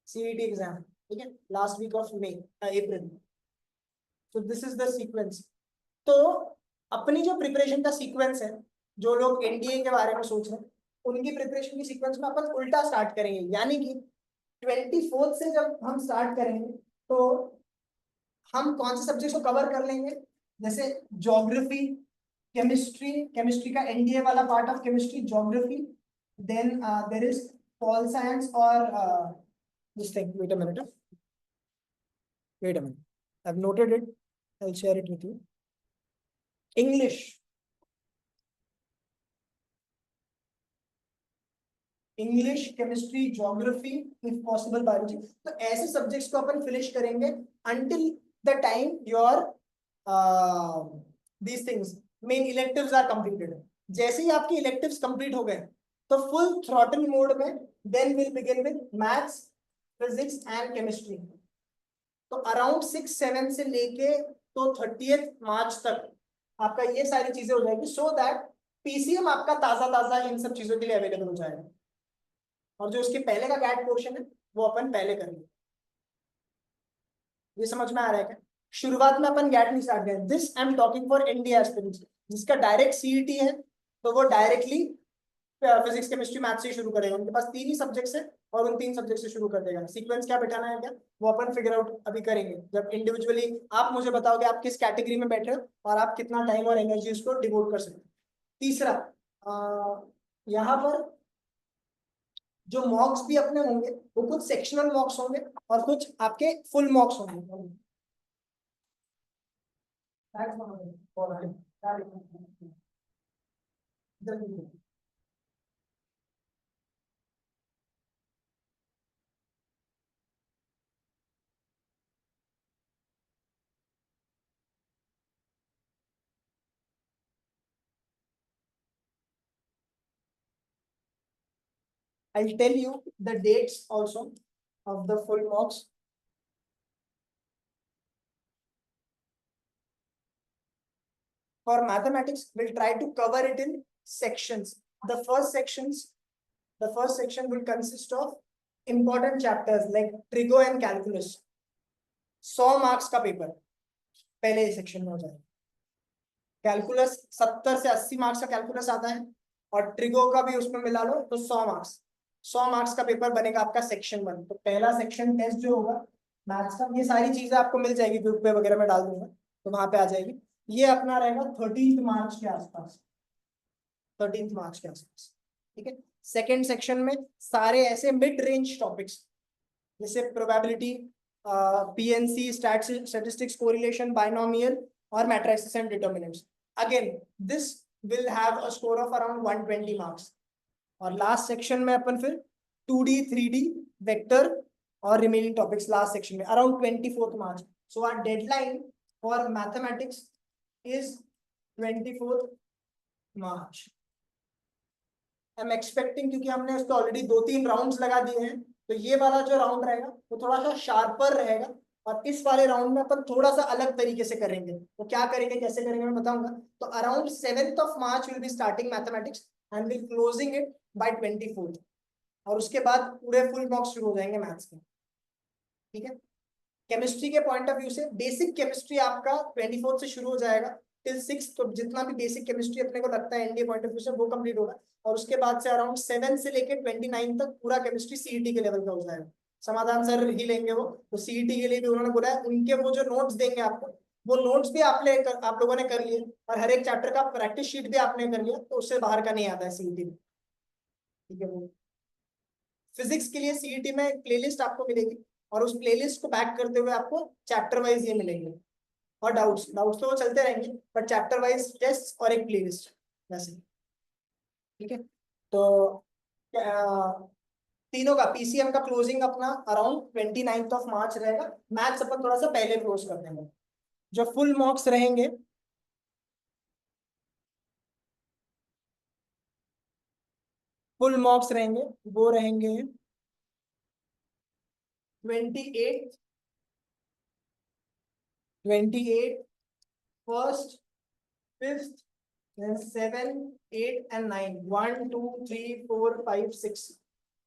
S1: सीईटी एग्जाम। ठीक है, लास्ट वीक ऑफ अप्रैल। तो दिस इज द सीक्वेंस। तो अपनी जो प्रिपरेशन का सीक्वेंस है, जो लोग एनडीए के बारे में सोच रहे हैं, उनकी प्रिपरेशन की सीक्वेंस में अपन उल्टा स्टार्ट करेंगे। यानी कि 24th से जब हम स्टार्ट करेंगे, तो हम कौन से सब्जेक्ट को कवर कर लेंगे, जैसे ज्योग्राफी, केमिस्ट्री का एनडीए वाला part of chemistry, geography, then there is pol science और this thing, wait a minute, I've noted it, I'll share it with you. English, chemistry, geography, if possible biology. तो ऐसे सब्जेक्ट्स को अपन फिनिश करेंगे until the time your these things main electives are completed. जैसे ही आपके इलेक्टिव्स कंप्लीट हो गए, तो फुल थ्रॉटल मोड में then will begin with maths, physics and chemistry. तो अराउंड 6-7 से लेके तो 30th मार्च तक आपका ये सारी चीजें हो जाएगी, सो दैट पीसीएम आपका ताजा ताजा इन सब चीजों के लिए अवेलेबल हो जाएगा। और जो उसके पहले का गैट पोर्शन है वो अपन पहले करेंगे। ये समझ में आ रहा है क्या? शुरुआत में अपन गैट नहीं स्टार्ट करें। This I am talking for India aspirants, जिसका डायरेक्ट सीईटी है तो वो डायरेक्टली फिजिक्स केमिस्ट्री मैथ्स से शुरू करेगा। उनके पास 3 ही सब्जेक्ट्स है और उन 3 सब्जेक्ट से शुरू कर देगा। सीक्वेंस क्या बिठाना है क्या वो अपन फिगर आउट अभी करेंगे, जब इंडिविजुअली आप मुझे बताओगे आप किस कैटेगरी में बैठे हो और आप कितना टाइम और एनर्जी उसको डिवोट कर सकते हो। तीसरा, यहाँ पर जो मॉक्स भी अपने होंगे वो कुछ सेक्शनल मॉक्स होंगे और कुछ आपके फुल मॉक्स होंगे। I'll tell you the dates also of the full mocks. For mathematics, we'll try to cover it in sections. The first section will consist of important chapters like trigo and calculus. 100 marks का पेपर पहले सेक्शन में हो जाएगा। कैलकुलस 70 से 80 मार्क्स का कैलकुलस आता है और ट्रिगो का भी उसमें मिला लो तो 100 मार्क्स का पेपर बनेगा आपका सेक्शन 1। तो पहला सेक्शन टेस्ट जो होगा मैथ्स का, ये सारी चीजें आपको मिल जाएगी, ग्रुप पे वगैरह में डाल दूंगा तो वहां पे आ जाएगी। ये अपना रहेगा 13 मार्च के आसपास, 13 मार्च के आसपास, ठीक है। सेकेंड सेक्शन में सारे ऐसे मिड रेंज टॉपिक्स जैसे probability, PNC, statistics, correlation, binomial और matrices and determinants. Again this will have a score of around 120 marks. और लास्ट सेक्शन में अपन फिर 2D 3D वेक्टर और रिमेनिंग टॉपिक्स लास्ट सेक्शन में around 24 March. So our deadline for mathematics is 24 March. I am expecting, क्योंकि हमने उसको ऑलरेडी 2-3 राउंड्स लगा दिए हैं, तो ये वाला जो राउंड रहेगा वो थोड़ा सा शार्पर रहेगा और इस वाले राउंड में अपन थोड़ा सा अलग तरीके से करेंगे। तो क्या करेंगे, कैसे करेंगे मैं बताऊंगा। तो around 7th March will be starting mathematics and will closing it by 24th। और उसके बाद पूरे फुल मॉक्स शुरू हो जाएंगे मैथ्स के, ठीक है। केमिस्ट्री के पॉइंट ऑफ व्यू से बेसिक केमिस्ट्री आपका 24th से शुरू हो जाएगा टिल 6। तो जितना भी बेसिक केमिस्ट्री अपने को लगता है एनडीए पॉइंट ऑफ व्यू से वो कंप्लीट होगा और उसके बाद से अराउंड 7 से लेके 29 तक पूरा केमिस्ट्री सीईटी के लेवल का हो जाएगा। समाधान सर ही लेंगे वो, तो सीईटी के लिए भी उन्होंने बोला है उनके वो जो नोट्स देंगे आपको, वो नोट्स भी आप लोगों ने कर लिए और हर एक चैप्टर का प्रैक्टिस शीट भी आपने कर लिया, तो उससे बाहर का नहीं आता है सीईटी में, ठीक है। वो फिजिक्स के लिए सीईटी में प्लेलिस्ट आपको मिलेगी और उस प्लेलिस्ट को बैक करते हुए आपको चैप्टर वाइज ये मिलेंगे। और डाउट्स तो वो चलते रहेंगे, बट चैप्टर वाइज टेस्ट और एक प्लेलिस्ट वैसे, ठीक है। तो तीनों का पीसीएम का क्लोजिंग अपना अराउंड 29 मार्च रहेगा। मैथ्स अपन थोड़ा सा पहले क्लोज कर देंगे। जो फुल मार्क्स रहेंगे वो रहेंगे 28 first, fifth, then 7, 8 and 9, 1 2 3 4 5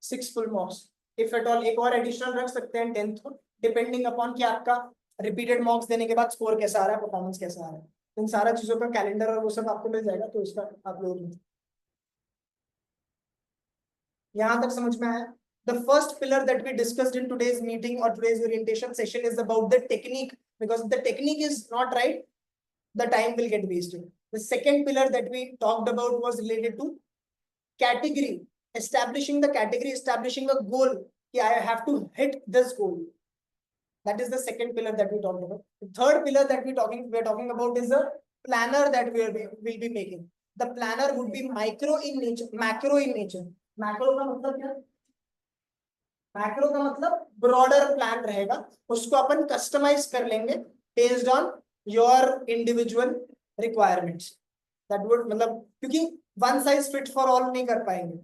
S1: 6 full मॉक्स। If at all एक और एडिशनल रख सकते हैं 10th को, डिपेंडिंग अपॉन कि आपका रिपीटेड मॉक्स देने के बाद स्कोर कैसा आ रहा है, परफॉर्मेंस कैसा आ रहा है। इन सारा चीजों का कैलेंडर और वो सब आपको मिल जाएगा, तो इसका आप लोग यहाँ तक समझ में आया। The first pillar that we discussed in today's meeting or today's orientation session is about the technique, because if the technique is not right, the time will get wasted. The second pillar that we talked about was related to category, establishing the category, establishing a goal. I have to hit this goal. That is the second pillar that we talked about. The third pillar that we're talking about is a planner that we'll be making. The planner would be micro in nature, macro in nature. Macro का मतलब क्या? मैक्रो का मतलब ब्रॉडर प्लान रहेगा, उसको अपन कस्टमाइज कर लेंगे based on your individual requirements. That would मतलब, क्योंकि one size fit for all नहीं कर पाएंगे,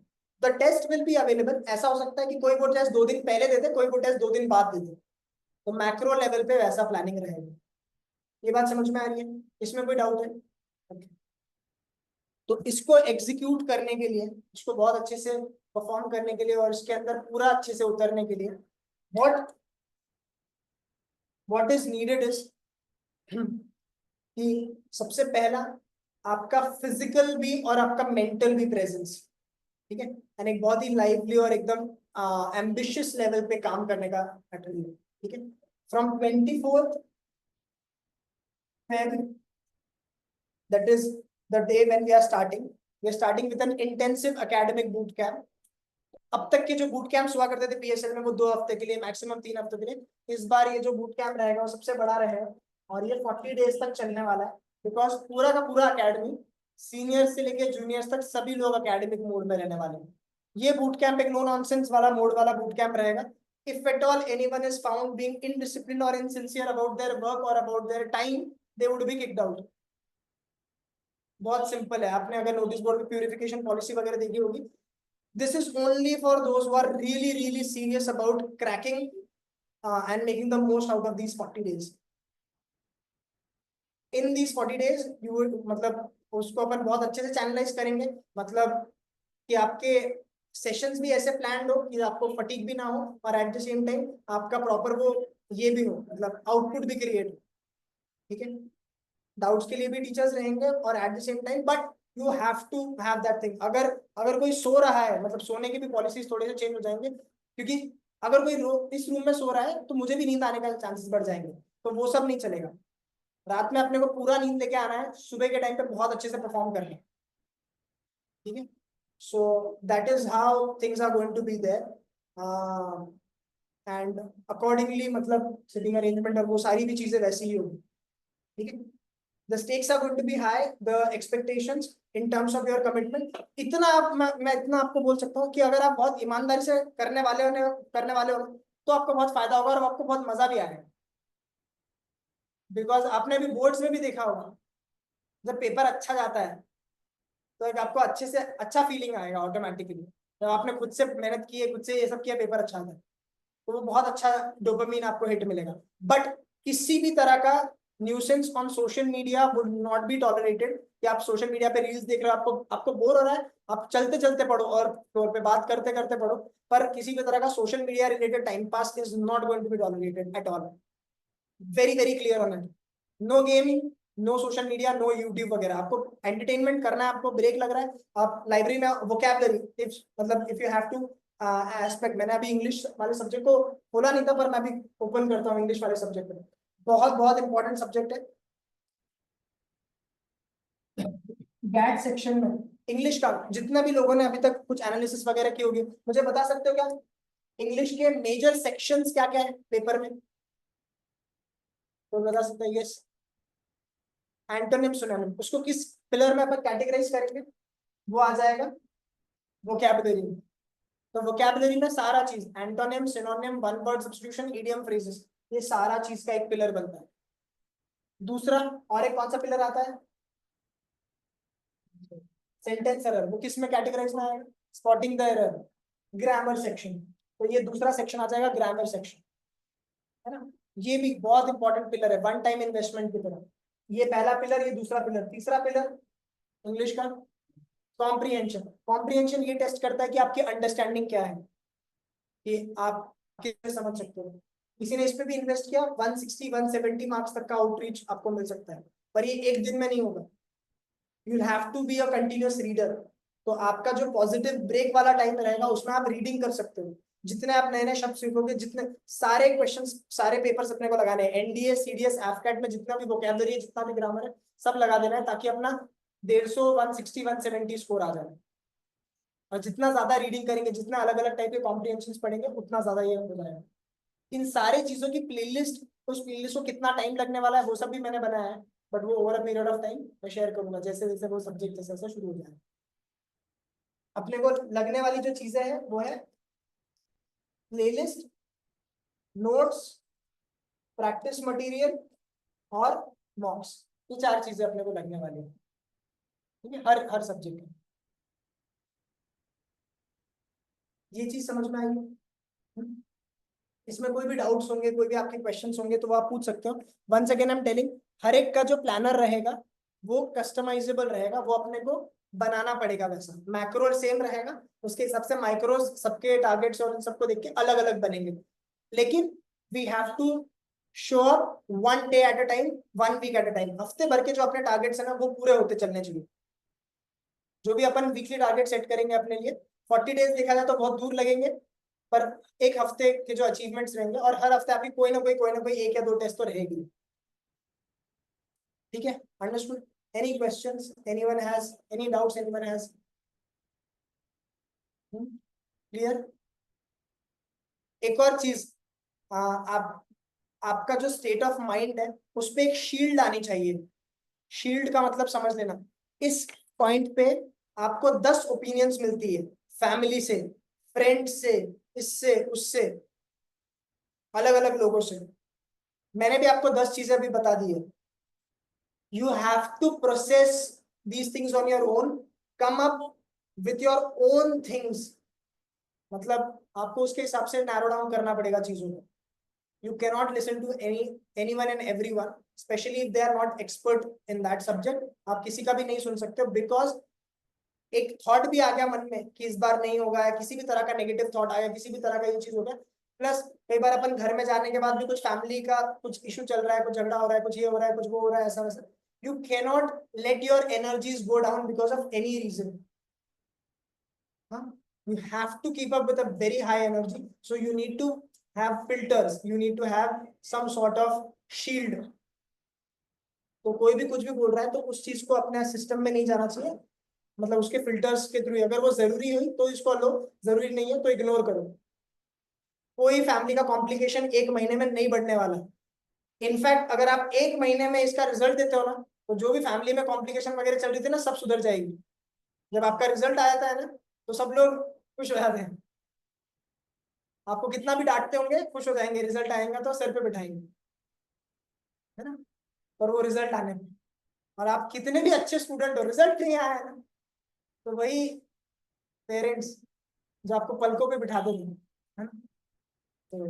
S1: the test will be available. ऐसा हो सकता है कि कोई वो टेस्ट 2 दिन पहले दे दे, कोई वो टेस्ट 2 दिन बाद दे दे, तो मैक्रो लेवल पे वैसा प्लानिंग रहेगा। ये बात समझ में आ रही है? इसमें कोई डाउट है? Okay. तो इसको एग्जीक्यूट करने के लिए, इसको बहुत अच्छे से परफॉर्म करने के लिए और इसके अंदर पूरा अच्छे से उतरने के लिए what what is needed is कि सबसे पहला आपका फिजिकल भी और आपका मेंटल भी प्रेजेंस, ठीक है, यानी एक बहुत ही लाइवली और एकदम एम्बिशियस लेवल पे काम करने का मैटर, ठीक है। From 24th Feb, that is the day when we are starting with an intensive academic boot camp। अब तक के जो बूट कैंप्स हुआ करते थे पीएसएल में वो 2 हफ्ते के लिए, मैक्सिमम 3 हफ्ते के लिए। इस बार ये जो बूट कैंप रहेगा वो सबसे बड़ा रहेगा और ये 40 days तक चलने वाला है, बिकॉज पूरा का पूरा अकेडमी, सीनियर से लेके जूनियर्स तक सभी लोग अकेडमिक मोड में रहने वाले हैं। ये बूट कैंप एक नो नॉनसेंस वाला मोड वाला बूट कैंप रहेगा। If at all anyone is found being indiscipline और इनसिंसियर अबाउट देयर वर्क और about their time, they would be kicked out. बहुत सिंपल है, आपने अगर नोटिस बोर्ड में प्यूरिफिकेशन पॉलिसी वगैरह देखी होगी, this is only for those who are really serious about cracking and making the most out of these 40 days। in these 40 days you would, मतलब उसको अपन बहुत अच्छे से चैनलाइज करेंगे, मतलब कि आपके सेशंस भी ऐसे प्लान हो कि आपको फटीग भी ना हो और एट द सेम टाइम आपका प्रॉपर वो ये भी हो, मतलब आउटपुट भी क्रिएट हो, ठीक है। डाउट्स के लिए भी टीचर्स रहेंगे और at the same time but you have to have that thing. अगर अगर कोई सो रहा है, मतलब सोने की भी पॉलिसीज थोड़े से चेंज हो जाएंगे, क्योंकि अगर कोई इस रूम में सो रहा है तो मुझे भी नींद आने का चांसेस बढ़ जाएंगे, तो वो सब नहीं चलेगा। रात में अपने को पूरा नींद लेके आना है, सुबह के टाइम पे बहुत अच्छे से परफॉर्म करना है, ठीक है। So that is how things are going to be there and accordingly, मतलब सिटिंग अरेंजमेंट और वो सारी भी चीजें वैसी ही होगी, ठीक है। The stakes are going to be high, the expectations in terms of your commitment। इतना मैं इतना आपको बोल सकता हूँ कि अगर आप बहुत ईमानदारी से करने वाले हो तो आपको बहुत फायदा होगा और आपको बहुत मजा भी आएगा, बिकॉज आपने भी बोर्ड्स में भी देखा होगा, जब पेपर अच्छा जाता है तो एक आपको अच्छे से अच्छा फीलिंग आएगा ऑटोमेटिकली। जब आपने खुद से मेहनत की है, खुद से ये सब किया, पेपर अच्छा आता है, तो वो बहुत अच्छा डोपामीन आपको हिट मिलेगा। बट किसी भी तरह का nuisance on social media would not be tolerated. कि आप सोशल मीडिया पे रील्स देख रहे हो, आपको आपको बोर हो रहा है, आप चलते चलते पढ़ो और फ्लोर पे बात करते करते पढ़ो, पर किसी भी तरह का social media related time pass is not going to be tolerated at all. Very clear on it. No gaming, no social media, no YouTube वगैरह। आपको एंटरटेनमेंट करना है, आपको ब्रेक लग रहा है, आप लाइब्रेरी में वोकैबुलरी, इफ मतलब if you have to aspect. मैंने अभी इंग्लिश वाले सब्जेक्ट को खोला नहीं था, पर मैं अभी ओपन करता हूँ इंग्लिश वाले सब्जेक्ट में। बहुत बहुत इंपॉर्टेंट सब्जेक्ट है गैट सेक्शन में। इंग्लिश का जितना भी लोगों ने अभी तक कुछ एनालिसिस वगैरह की होगी, मुझे बता सकते हो क्या इंग्लिश के मेजर सेक्शंस क्या क्या है पेपर में? तो बता सकते हैं? Yes, antonym synonym. उसको किस पिलर में अपन कैटेगराइज करेंगे? वो आ जाएगा वोकैबुलरी में। तो वोकैबुलरी में सारा चीज, antonym, synonym, one word substitution, idiom, phrases, ये सारा चीज का एक पिलर बनता है। दूसरा और एक कौन सा पिलर आता है? Sentence error. वो किस में कैटेगराइज में आएगा? Spotting the error. Grammar section, तो ये दूसरा सेक्शन आ जाएगा ग्रामर सेक्शन, है ना। ये भी बहुत इंपॉर्टेंट पिलर है वन टाइम इन्वेस्टमेंट की तरह। ये पहला पिलर, ये दूसरा पिलर। तीसरा पिलर इंग्लिश का कॉम्प्रिहेंशन। कॉम्प्रिहेंशन ये टेस्ट करता है कि आपकी अंडरस्टैंडिंग क्या है, कि आप कितने समझ सकते हो। किसी ने इस पे भी इन्वेस्ट किया, 160 170 मार्क्स तक का आउटरीच आपको मिल सकता है, पर ये एक दिन में नहीं होगा। You have to be a continuous reader. तो आपका जो पॉजिटिव ब्रेक वाला टाइम रहेगा उसमें आप रीडिंग कर सकते हो। जितने आप नए नए शब्द सीखोगे, जितने सारे क्वेश्चंस, सारे पेपर्स अपने को लगाने हैं, एनडीए, सीडीएस, एफकैट में जितना भी वोकैबुलरी है, जितना भी ग्रामर है, सब लगा देना है, ताकि अपना 150 160 170 स्कोर आ जाए। और जितना ज्यादा रीडिंग करेंगे, जितना अलग अलग टाइप के कॉम्प्रिहेंशन पढ़ेंगे, उतना ज्यादा ये हो जाएगा। इन सारे चीजों की प्लेलिस्ट, उस प्लेलिस्ट को कितना टाइम लगने वाला है वो सब भी मैंने बनाया है, बट वो over a period of time मैं शेयर करूंगा, जैसे जैसे वो सब्जेक्ट जैसे जैसे शुरू हो जाए। अपने को लगने वाली जो चीजें हैं वो है प्लेलिस्ट, नोट्स, प्रैक्टिस मटेरियल और मॉक्स। ये 4 चीजें अपने को लगने वाली है, ठीक है, हर हर सब्जेक्ट में। ये चीज समझ में आएगी? इसमें कोई भी डाउट्स होंगे, कोई भी आपके क्वेश्चंस होंगे तो वो आप पूछ सकते हो। Once again I am telling, हर एक का जो प्लानर रहेगा वो कस्टमाइजेबल रहेगा, वो अपने को बनाना पड़ेगा। वैसा मैक्रो सेम रहेगा, उसके हिसाब से माइक्रोज सबके टारगेट्स और इन सबको देख के अलग अलग बनेंगे। लेकिन we have to show up 1 day at a time, 1 week at a time. हफ्ते भर के जो अपने टारगेट्स है ना वो पूरे होते चलने चाहिए। जो भी अपन वीकली टारगेट सेट करेंगे अपने लिए, 40 डेज देखा जाए तो बहुत दूर लगेंगे, पर एक हफ्ते के जो अचीवमेंट्स रहेंगे, और हर हफ्ते आपकी कोई ना कोई एक या दो टेस्ट तो रहेगी। ठीक है, understood? Any questions, anyone has any doubts, anyone has? Clear? एक और चीज, आप आपका जो स्टेट ऑफ माइंड है उस पे एक शील्ड आनी चाहिए। शील्ड का मतलब समझ लेना, इस पॉइंट पे आपको 10 ओपिनियंस मिलती है, फैमिली से, फ्रेंड से, इससे उससे, अलग अलग लोगों से। मैंने भी आपको 10 चीजें अभी बता दी है। You have to process these things on your own, come up with your own things. मतलब आपको उसके हिसाब से नैरो डाउन करना पड़ेगा चीजों को। You cannot listen to anyone and everyone, especially if they are not expert in that subject. आप किसी का भी नहीं सुन सकते, बिकॉज एक थॉट भी आ गया मन में कि इस बार नहीं होगा, या किसी भी तरह का नेगेटिव थॉट आया, किसी भी तरह का ये चीज हो गया। प्लस कई बार अपन घर में जाने के बाद भी कुछ फैमिली का कुछ इशू चल रहा है, कुछ झगड़ा हो रहा है, कुछ ये हो रहा है, कुछ वो हो रहा है, ऐसा वैसा। You cannot let your energies go down because of any reason. You have to keep up with a very high energy, so you need to have filters, you need to have some sort of shield. तो कोई भी कुछ भी बोल रहा है तो उस चीज को अपने सिस्टम में नहीं जाना चाहिए, मतलब उसके फिल्टर्स के थ्रू। अगर वो जरूरी हुई तो इसको लो, जरूरी नहीं है तो इग्नोर करो। कोई फैमिली का कॉम्प्लिकेशन 1 महीने में नहीं बढ़ने वाला। इनफैक्ट अगर आप 1 महीने में इसका रिजल्ट देते हो ना, तो जो भी फैमिली में कॉम्प्लिकेशन वगैरह चल रही थी ना, सब सुधर जाएगी। जब आपका रिजल्ट आ जाता है ना, तो सब लोग खुश हो जाते हैं। आपको कितना भी डांटते होंगे खुश हो जाएंगे, रिजल्ट आएगा तो सर पे बिठाएंगे, है ना? और वो रिजल्ट आने में, और आप कितने भी अच्छे स्टूडेंट हो, रिजल्ट नहीं आया है ना, तो वही पेरेंट्स जो आपको पलकों पे बिठा देंगे, है ना? तो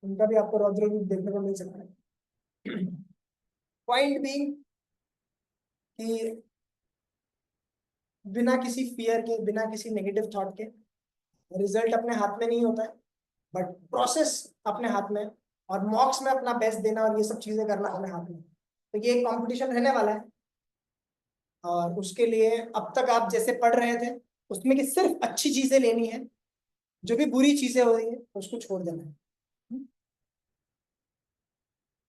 S1: उनका भी आपको रौद्र रूप देखने को मिल सकता है। पॉइंट बी कि बिना किसी फियर के, बिना किसी नेगेटिव थॉट के, रिजल्ट अपने हाथ में नहीं होता है, बट प्रोसेस अपने हाथ में, और मॉक्स में अपना बेस्ट देना और ये सब चीजें करना अपने हाथ में। तो ये एक कंपटीशन रहने वाला है, और उसके लिए अब तक आप जैसे पढ़ रहे थे उसमें कि सिर्फ अच्छी चीजें लेनी है, जो भी बुरी चीजें हो रही है उसको छोड़ देना है।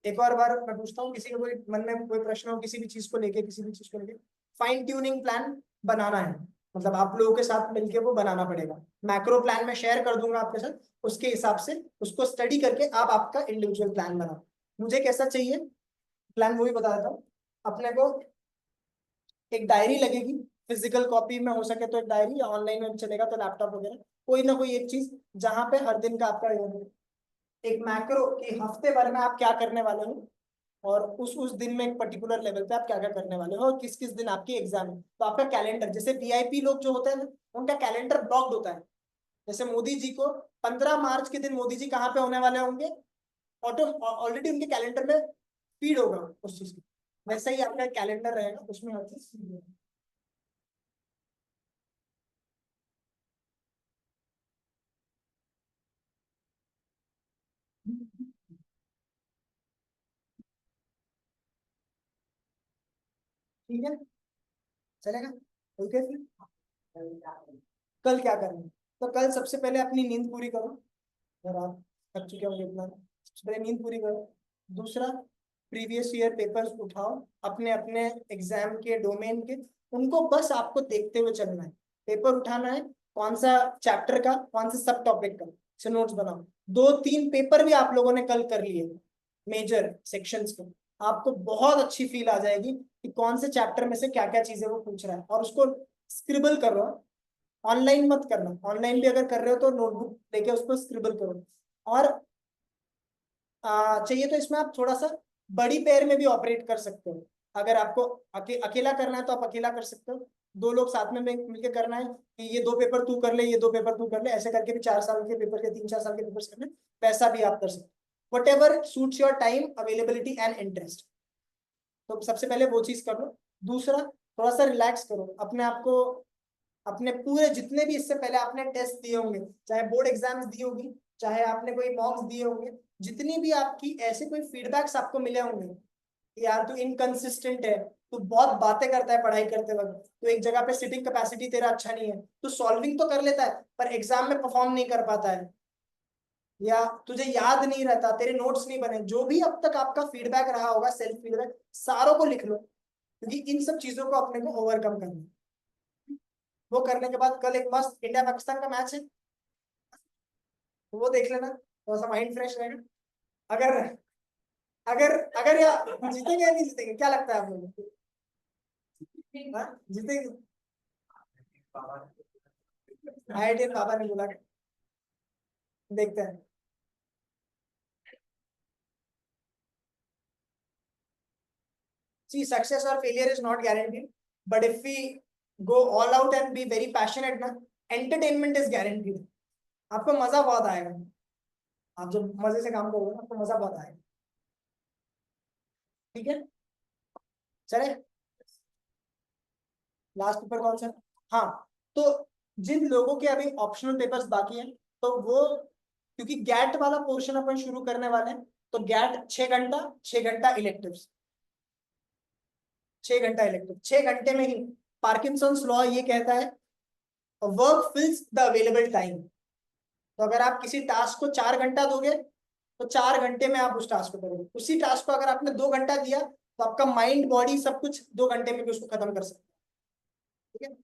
S1: एक और बार मैं पूछता हूँ, किसी को कोई मन में कोई प्रश्न हो किसी भी चीज को लेके, किसी भी चीज को लेके, फाइन ट्यूनिंग प्लान बनाना है, मतलब आप लोगों के साथ मिलके वो बनाना पड़ेगा। मैक्रो प्लान में शेयर कर दूंगा आपके साथ, उसके हिसाब से उसको स्टडी करके आप आपका इंडिविजुअल प्लान बनाओ। मुझे कैसा चाहिए प्लान वो भी बता देता हूँ। अपने को एक डायरी लगेगी, फिजिकल कॉपी में हो सके तो एक डायरी, या ऑनलाइन में भी चलेगा तो लैपटॉप वगैरह, कोई ना कोई एक चीज जहां पे हर दिन का आपका एक मैक्रो कि हफ्ते भर में आप क्या करने वाले हो, और उस दिन में एक पर्टिकुलर लेवल पे आप क्या क्या करने वाले हो, और किस किस दिन आपकी एग्जाम है। तो आपका कैलेंडर, जैसे वीआईपी लोग जो होते हैं ना, उनका कैलेंडर ब्लॉक्ड होता है। जैसे मोदी जी को 15 मार्च के दिन मोदी जी कहाँ पे होने वाले होंगे, ऑटो ऑलरेडी उनके कैलेंडर में फीड होगा उस चीज की। वैसा ही आपका कैलेंडर रहेगा, उसमें हर चीज feed होगा। ठीक है, चलेगा? ओके फिर कल क्या करना है? तो कल सबसे पहले अपनी नींद पूरी करो, अगर आप थक चुके होंगे इतना। सबसे पहले नींद पूरी करो। दूसरा, प्रीवियस ईयर पेपर्स उठाओ अपने अपने एग्जाम के डोमेन के, उनको बस आपको देखते हुए चलना है। पेपर उठाना है, कौन सा चैप्टर का, कौन से सब टॉपिक का, से नोट्स बनाओ। 2-3 पेपर भी आप लोगों ने कल कर लिए मेजर सेक्शंस के, आपको बहुत अच्छी फील आ जाएगी कि कौन से चैप्टर में से क्या क्या चीजें वो पूछ रहा है, और उसको स्क्रिबल करो। ऑनलाइन मत करना, ऑनलाइन भी अगर कर रहे हो तो नोटबुक लेके उस पर स्क्रिबल करो। और चाहिए तो इसमें आप थोड़ा सा बड़ी पेयर में भी ऑपरेट कर सकते हो। अगर आपको अकेला करना है तो आप अकेला कर सकते हो, दो लोग साथ में मिलकर करना है कि ये दो पेपर तू कर ले, ये दो पेपर तू कर ले, ऐसे करके भी 4 साल के पेपर या 3-4 साल के पेपर करने, वैसा भी आप कर सकते, what ever suits your time availability and interest. तो सबसे पहले वो चीज कर लो। दूसरा, थोड़ा सा रिलैक्स करो अपने आप को, अपने पूरे जितने भी इससे पहले आपने टेस्ट दिए होंगे, चाहे बोर्ड एग्जाम्स दी होगी, चाहे आपने कोई मॉक्स दिए होंगे, जितनी भी आपकी ऐसे कोई फीडबैक्स आपको मिले होंगे कि यार तू इनकंसिस्टेंट है, तू बहुत बातें करता है पढ़ाई करते वक्त, तो एक जगह पे सिटिंग कैपेसिटी तेरा अच्छा नहीं है, तू सॉल्विंग तो कर लेता है पर एग्जाम में परफॉर्म नहीं कर पाता है, या तुझे याद नहीं रहता, तेरे नोट्स नहीं बने, जो भी अब तक आपका फीडबैक रहा होगा, सेल्फ फीडबैक, सारों को लिख लो, क्योंकि इन सब चीजों को अपने को ओवरकम करना है। वो करने के बाद कल एक मस्त इंडिया पाकिस्तान का मैच है, तो वो देख लेना, थोड़ा सा माइंड फ्रेश रहेगा। अगर अगर अगर या जीतेंगे या नहीं जीतेंगे, क्या लगता है आप लोगों को? हाँ, जीतेंगे? आईआईटी पापा ने बोला, देखते हैं। See, success or failure is not guaranteed, but if we go all out and be very passionate ना, entertainment is guaranteed। आपको मजा बहुत आएगा, आप जब मजे से काम करोगे ना, आपको मजा बहुत आएगा। ठीक है, चले। लास्ट पेपर कौन सा? हाँ, तो जिन लोगों के अभी ऑप्शनल पेपर्स बाकी हैं, तो वो, क्योंकि गैट वाला पोर्शन अपन शुरू करने वाले हैं, तो गैट 6 घंटा, 6 घंटा इलेक्टिव्स, 6 घंटा इलेक्टिव, 6 घंटे में ही पार्किंसंस लॉ ये कहता है, वर्क फिल्स द अवेलेबल टाइम। तो अगर आप किसी टास्क को 4 घंटा दोगे, तो 4 घंटे में आप उस टास्क को करोगे। उसी टास्क को अगर आपने 2 घंटा दिया, तो आपका माइंड बॉडी सब कुछ 2 घंटे में भी उसको खत्म कर सकते हैं। ठीक है,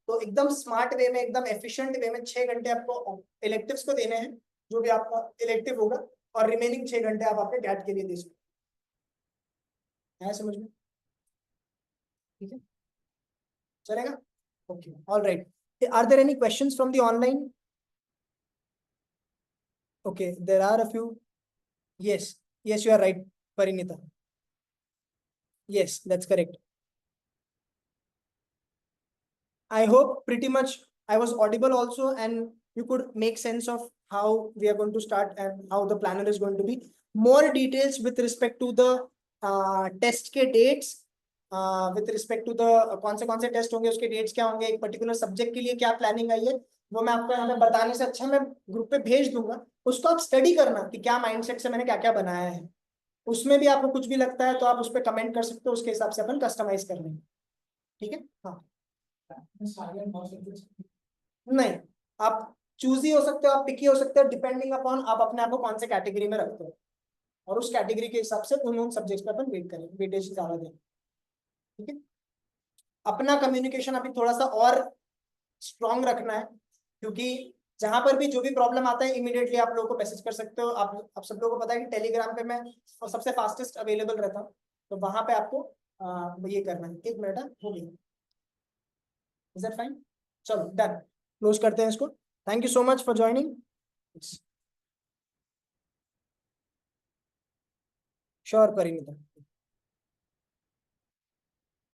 S1: तो एकदम स्मार्ट वे में, एकदम एफिशिएंट वे में 6 घंटे आपको इलेक्टिव्स को देने हैं, जो भी आपका इलेक्टिव होगा, और रिमेनिंग 6 घंटे आप आपके गैट के लिए दे सकते हैं। समझ में? ठीक है, चलेगा? Okay, all right. Are there any questions from the online? Okay, there are a few. Yes, yes, you are right, Parinita. Yes, that's correct. I hope pretty much I was audible also, and you could make sense of how we are going to start and how the planner is going to be. More details with respect to the test के dates, with respect to the कौन से टेस्ट होंगे, उसके डेट्स क्या होंगे, एक पर्टिकुलर सब्जेक्ट के लिए क्या प्लानिंग आई है, वो मैं आपको यहाँ पे बताने से अच्छा मैं ग्रुप पे भेज दूंगा। उसको आप स्टडी करना कि क्या माइंडसेट से मैंने क्या क्या बनाया है। उसमें भी आपको कुछ भी लगता है तो आप उस पर कमेंट कर सकते हो, उसके हिसाब से अपन कस्टमाइज कर लेंगे। ठीक है, हाँ। नहीं, आप चूज ही हो सकते हो, आप पिकी हो सकते हो, डिपेंडिंग अपॉन आप अपने आप को कौन से कैटेगरी में रखते हो, और उस कैटेगरी के हिसाब से उन सब्जेक्ट्स पे अपन वेट करेंगे, वेटेज ज्यादा देंगे। ठीक है, अपना कम्युनिकेशन अभी थोड़ा सा और स्ट्रॉन्ग रखना है, क्योंकि जहां पर भी जो भी प्रॉब्लम आता है इमीडिएटली आप लोगों को मैसेज कर सकते हो। आप सब लोगों को पता है कि टेलीग्राम पे मैं सबसे फास्टेस्ट अवेलेबल रहता हूँ, तो वहां पे आपको ये करना है। 1 मिनट हो गई, इज दैट फाइन? चलो डन, क्लोज करते हैं इसको। Thank you so much for joining. Sure Parineeta.